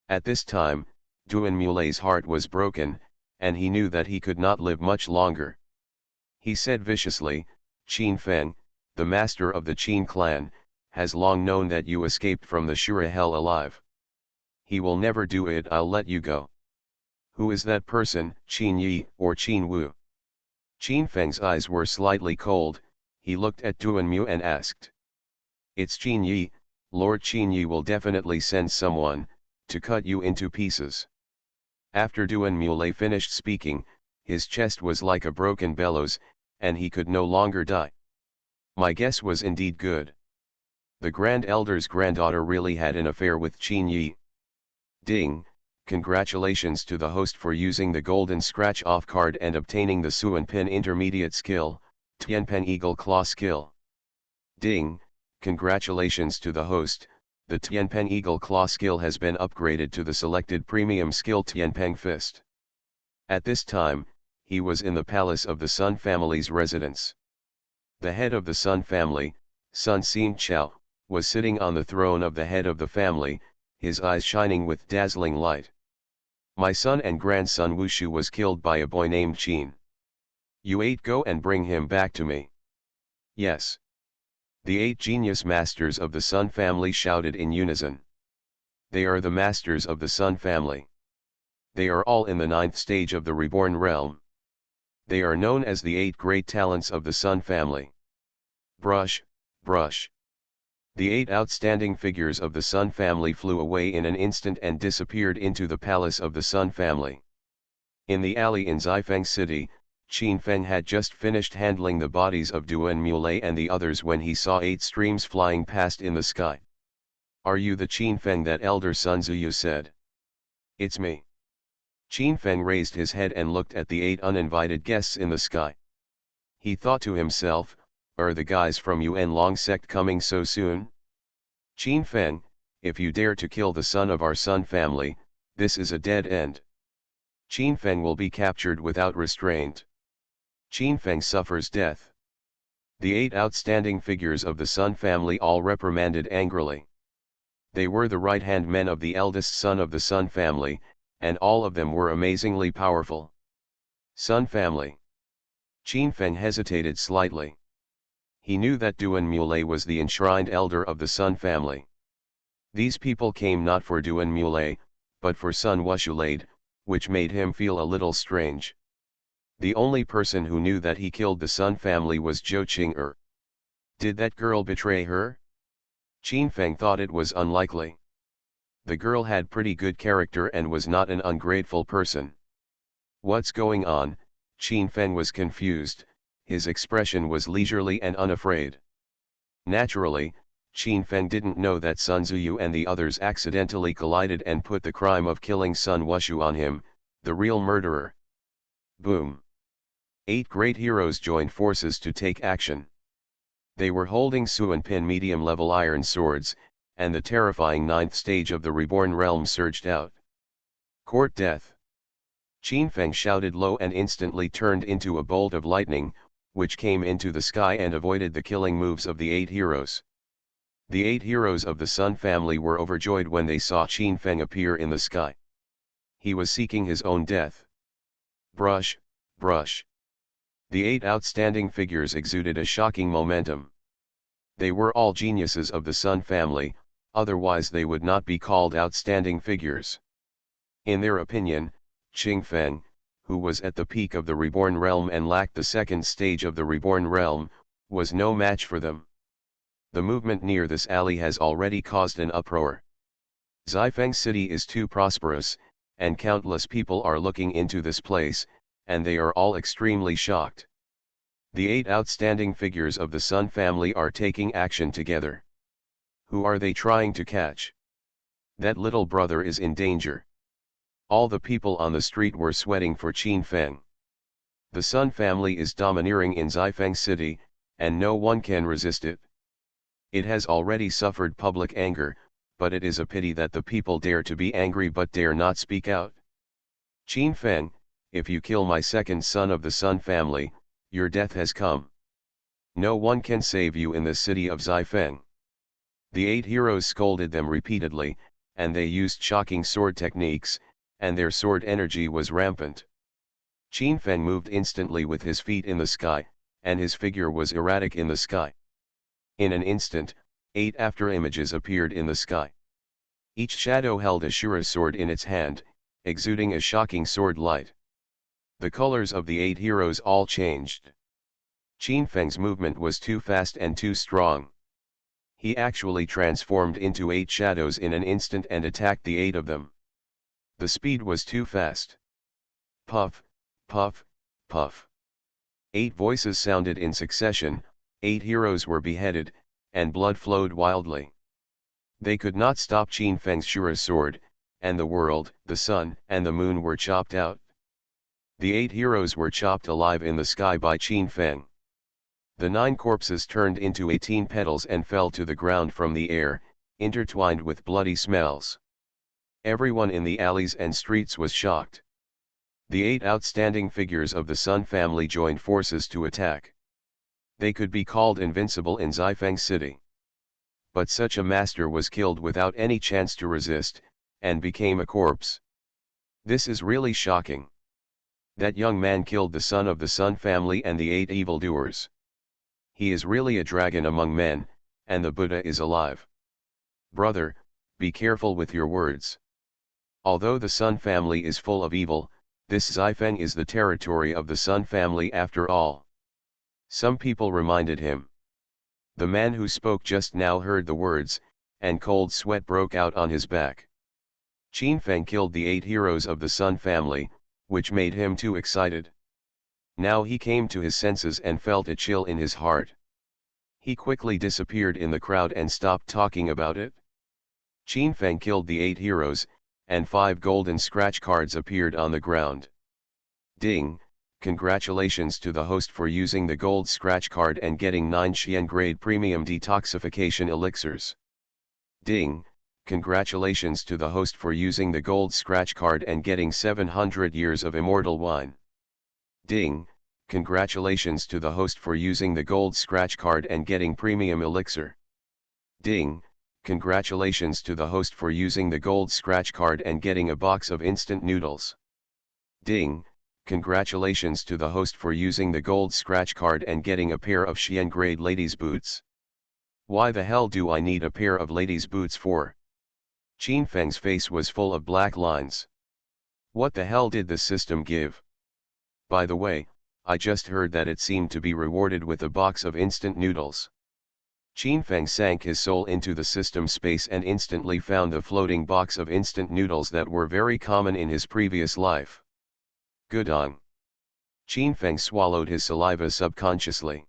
At this time, Duan Mulei's heart was broken, and he knew that he could not live much longer. He said viciously, "Qin Feng, the master of the Qin clan, has long known that you escaped from the Shura hell alive. He will never do it. I'll let you go." "Who is that person, Qin Yi or Qin Wu?" Qin Feng's eyes were slightly cold. He looked at Duan Mu and asked. "It's Qin Yi. Lord Qin Yi will definitely send someone to cut you into pieces." After Duan Mulei finished speaking, his chest was like a broken bellows, and he could no longer die. My guess was indeed good. The Grand Elder's granddaughter really had an affair with Qin Yi. Ding! Congratulations to the host for using the golden scratch-off card and obtaining the Suan Pin intermediate skill, Tianpeng Eagle Claw skill. Ding! Congratulations to the host, the Tianpeng Eagle Claw skill has been upgraded to the selected premium skill Tianpeng Fist. At this time, he was in the palace of the Sun family's residence. The head of the Sun family, Sun Xin Chao, was sitting on the throne of the head of the family, his eyes shining with dazzling light. "My son and grandson Wushu was killed by a boy named Qin. You 8 go and bring him back to me." "Yes." The 8 genius masters of the Sun family shouted in unison. They are the masters of the Sun family. They are all in the 9th stage of the reborn realm. They are known as the 8 great talents of the Sun family. Brush, brush. The 8 outstanding figures of the Sun family flew away in an instant and disappeared into the palace of the Sun family. In the alley in Xifeng City, Qin Feng had just finished handling the bodies of Duan Mulei and the others when he saw 8 streams flying past in the sky. "Are you the Qin Feng that elder Sun Ziyu said?" "It's me." Qin Feng raised his head and looked at the 8 uninvited guests in the sky. He thought to himself, "Are the guys from Yuan Long sect coming so soon?" "Qin Feng, if you dare to kill the son of our Sun family, this is a dead end. Qin Feng will be captured without restraint. Qin Feng suffers death." The 8 outstanding figures of the Sun family all reprimanded angrily. They were the right-hand men of the eldest son of the Sun family, and all of them were amazingly powerful. Sun family. Qin Feng hesitated slightly. He knew that Duan Mulei was the enshrined elder of the Sun family. These people came not for Duan Mulei, but for Sun Wushulade, which made him feel a little strange. The only person who knew that he killed the Sun family was Zhou Qing'er. Did that girl betray her? Qin Feng thought it was unlikely. The girl had pretty good character and was not an ungrateful person. What's going on? Qin Feng was confused, his expression was leisurely and unafraid. Naturally, Qin Feng didn't know that Sun Ziyu and the others accidentally collided and put the crime of killing Sun Wushu on him, the real murderer. Boom. 8 great heroes joined forces to take action. They were holding Suan Pin medium-level iron swords, and the terrifying 9th stage of the reborn realm surged out. Court death. Qin Feng shouted low and instantly turned into a bolt of lightning, which came into the sky and avoided the killing moves of the 8 heroes. The 8 heroes of the Sun family were overjoyed when they saw Qin Feng appear in the sky. He was seeking his own death. Brush, brush. The 8 outstanding figures exuded a shocking momentum. They were all geniuses of the Sun family, otherwise they would not be called outstanding figures. In their opinion, Qin Feng, who was at the peak of the reborn realm and lacked the 2nd stage of the reborn realm, was no match for them. The movement near this alley has already caused an uproar. Xifeng City is too prosperous, and countless people are looking into this place, and they are all extremely shocked. The 8 outstanding figures of the Sun family are taking action together. Who are they trying to catch? That little brother is in danger. All the people on the street were sweating for Qin Feng. The Sun family is domineering in Xifeng City, and no one can resist it. It has already suffered public anger, but it is a pity that the people dare to be angry but dare not speak out. Qin Feng, if you kill my 2nd son of the Sun family, your death has come. No one can save you in the city of Xifeng. The 8 heroes scolded them repeatedly, and they used shocking sword techniques, and their sword energy was rampant. Qin Feng moved instantly with his feet in the sky, and his figure was erratic in the sky. In an instant, 8 after-images appeared in the sky. Each shadow held a Shura sword in its hand, exuding a shocking sword light. The colors of the 8 heroes all changed. Qin Feng's movement was too fast and too strong. He actually transformed into 8 shadows in an instant and attacked the 8 of them. The speed was too fast. Puff, puff, puff. 8 voices sounded in succession, 8 heroes were beheaded, and blood flowed wildly. They could not stop Qin Feng's Shura sword, and the world, the sun, and the moon were chopped out. The 8 heroes were chopped alive in the sky by Qin Feng. The 9 corpses turned into 18 petals and fell to the ground from the air, intertwined with bloody smells. Everyone in the alleys and streets was shocked. The 8 outstanding figures of the Sun family joined forces to attack. They could be called invincible in Xifeng City. But such a master was killed without any chance to resist, and became a corpse. This is really shocking. That young man killed the son of the Sun family and the 8 evildoers. He is really a dragon among men, and the Buddha is alive. Brother, be careful with your words. Although the Sun family is full of evil, this Xifeng is the territory of the Sun family after all. Some people reminded him. The man who spoke just now heard the words, and cold sweat broke out on his back. Qin Feng killed the 8 heroes of the Sun family, which made him too excited. Now he came to his senses and felt a chill in his heart. He quickly disappeared in the crowd and stopped talking about it. Qin Feng killed the 8 heroes, and 5 golden scratch cards appeared on the ground. Ding! Congratulations to the host for using the gold scratch card and getting 9 Xian grade premium detoxification elixirs. Ding! Congratulations to the host for using the gold scratch card and getting 700 years of immortal wine. Ding! Congratulations to the host for using the gold scratch card and getting premium elixir. Ding! Congratulations to the host for using the gold scratch card and getting a box of instant noodles. Ding! Congratulations to the host for using the gold scratch card and getting a pair of Xian grade ladies boots. Why the hell do I need a pair of ladies boots for? Qin Feng's face was full of black lines. What the hell did the system give? By the way, I just heard that it seemed to be rewarded with a box of instant noodles. Qin Feng sank his soul into the system space and instantly found a floating box of instant noodles that were very common in his previous life. Good on. Qin Feng swallowed his saliva subconsciously.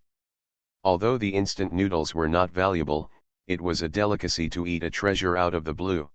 Although the instant noodles were not valuable, it was a delicacy to eat a treasure out of the blue.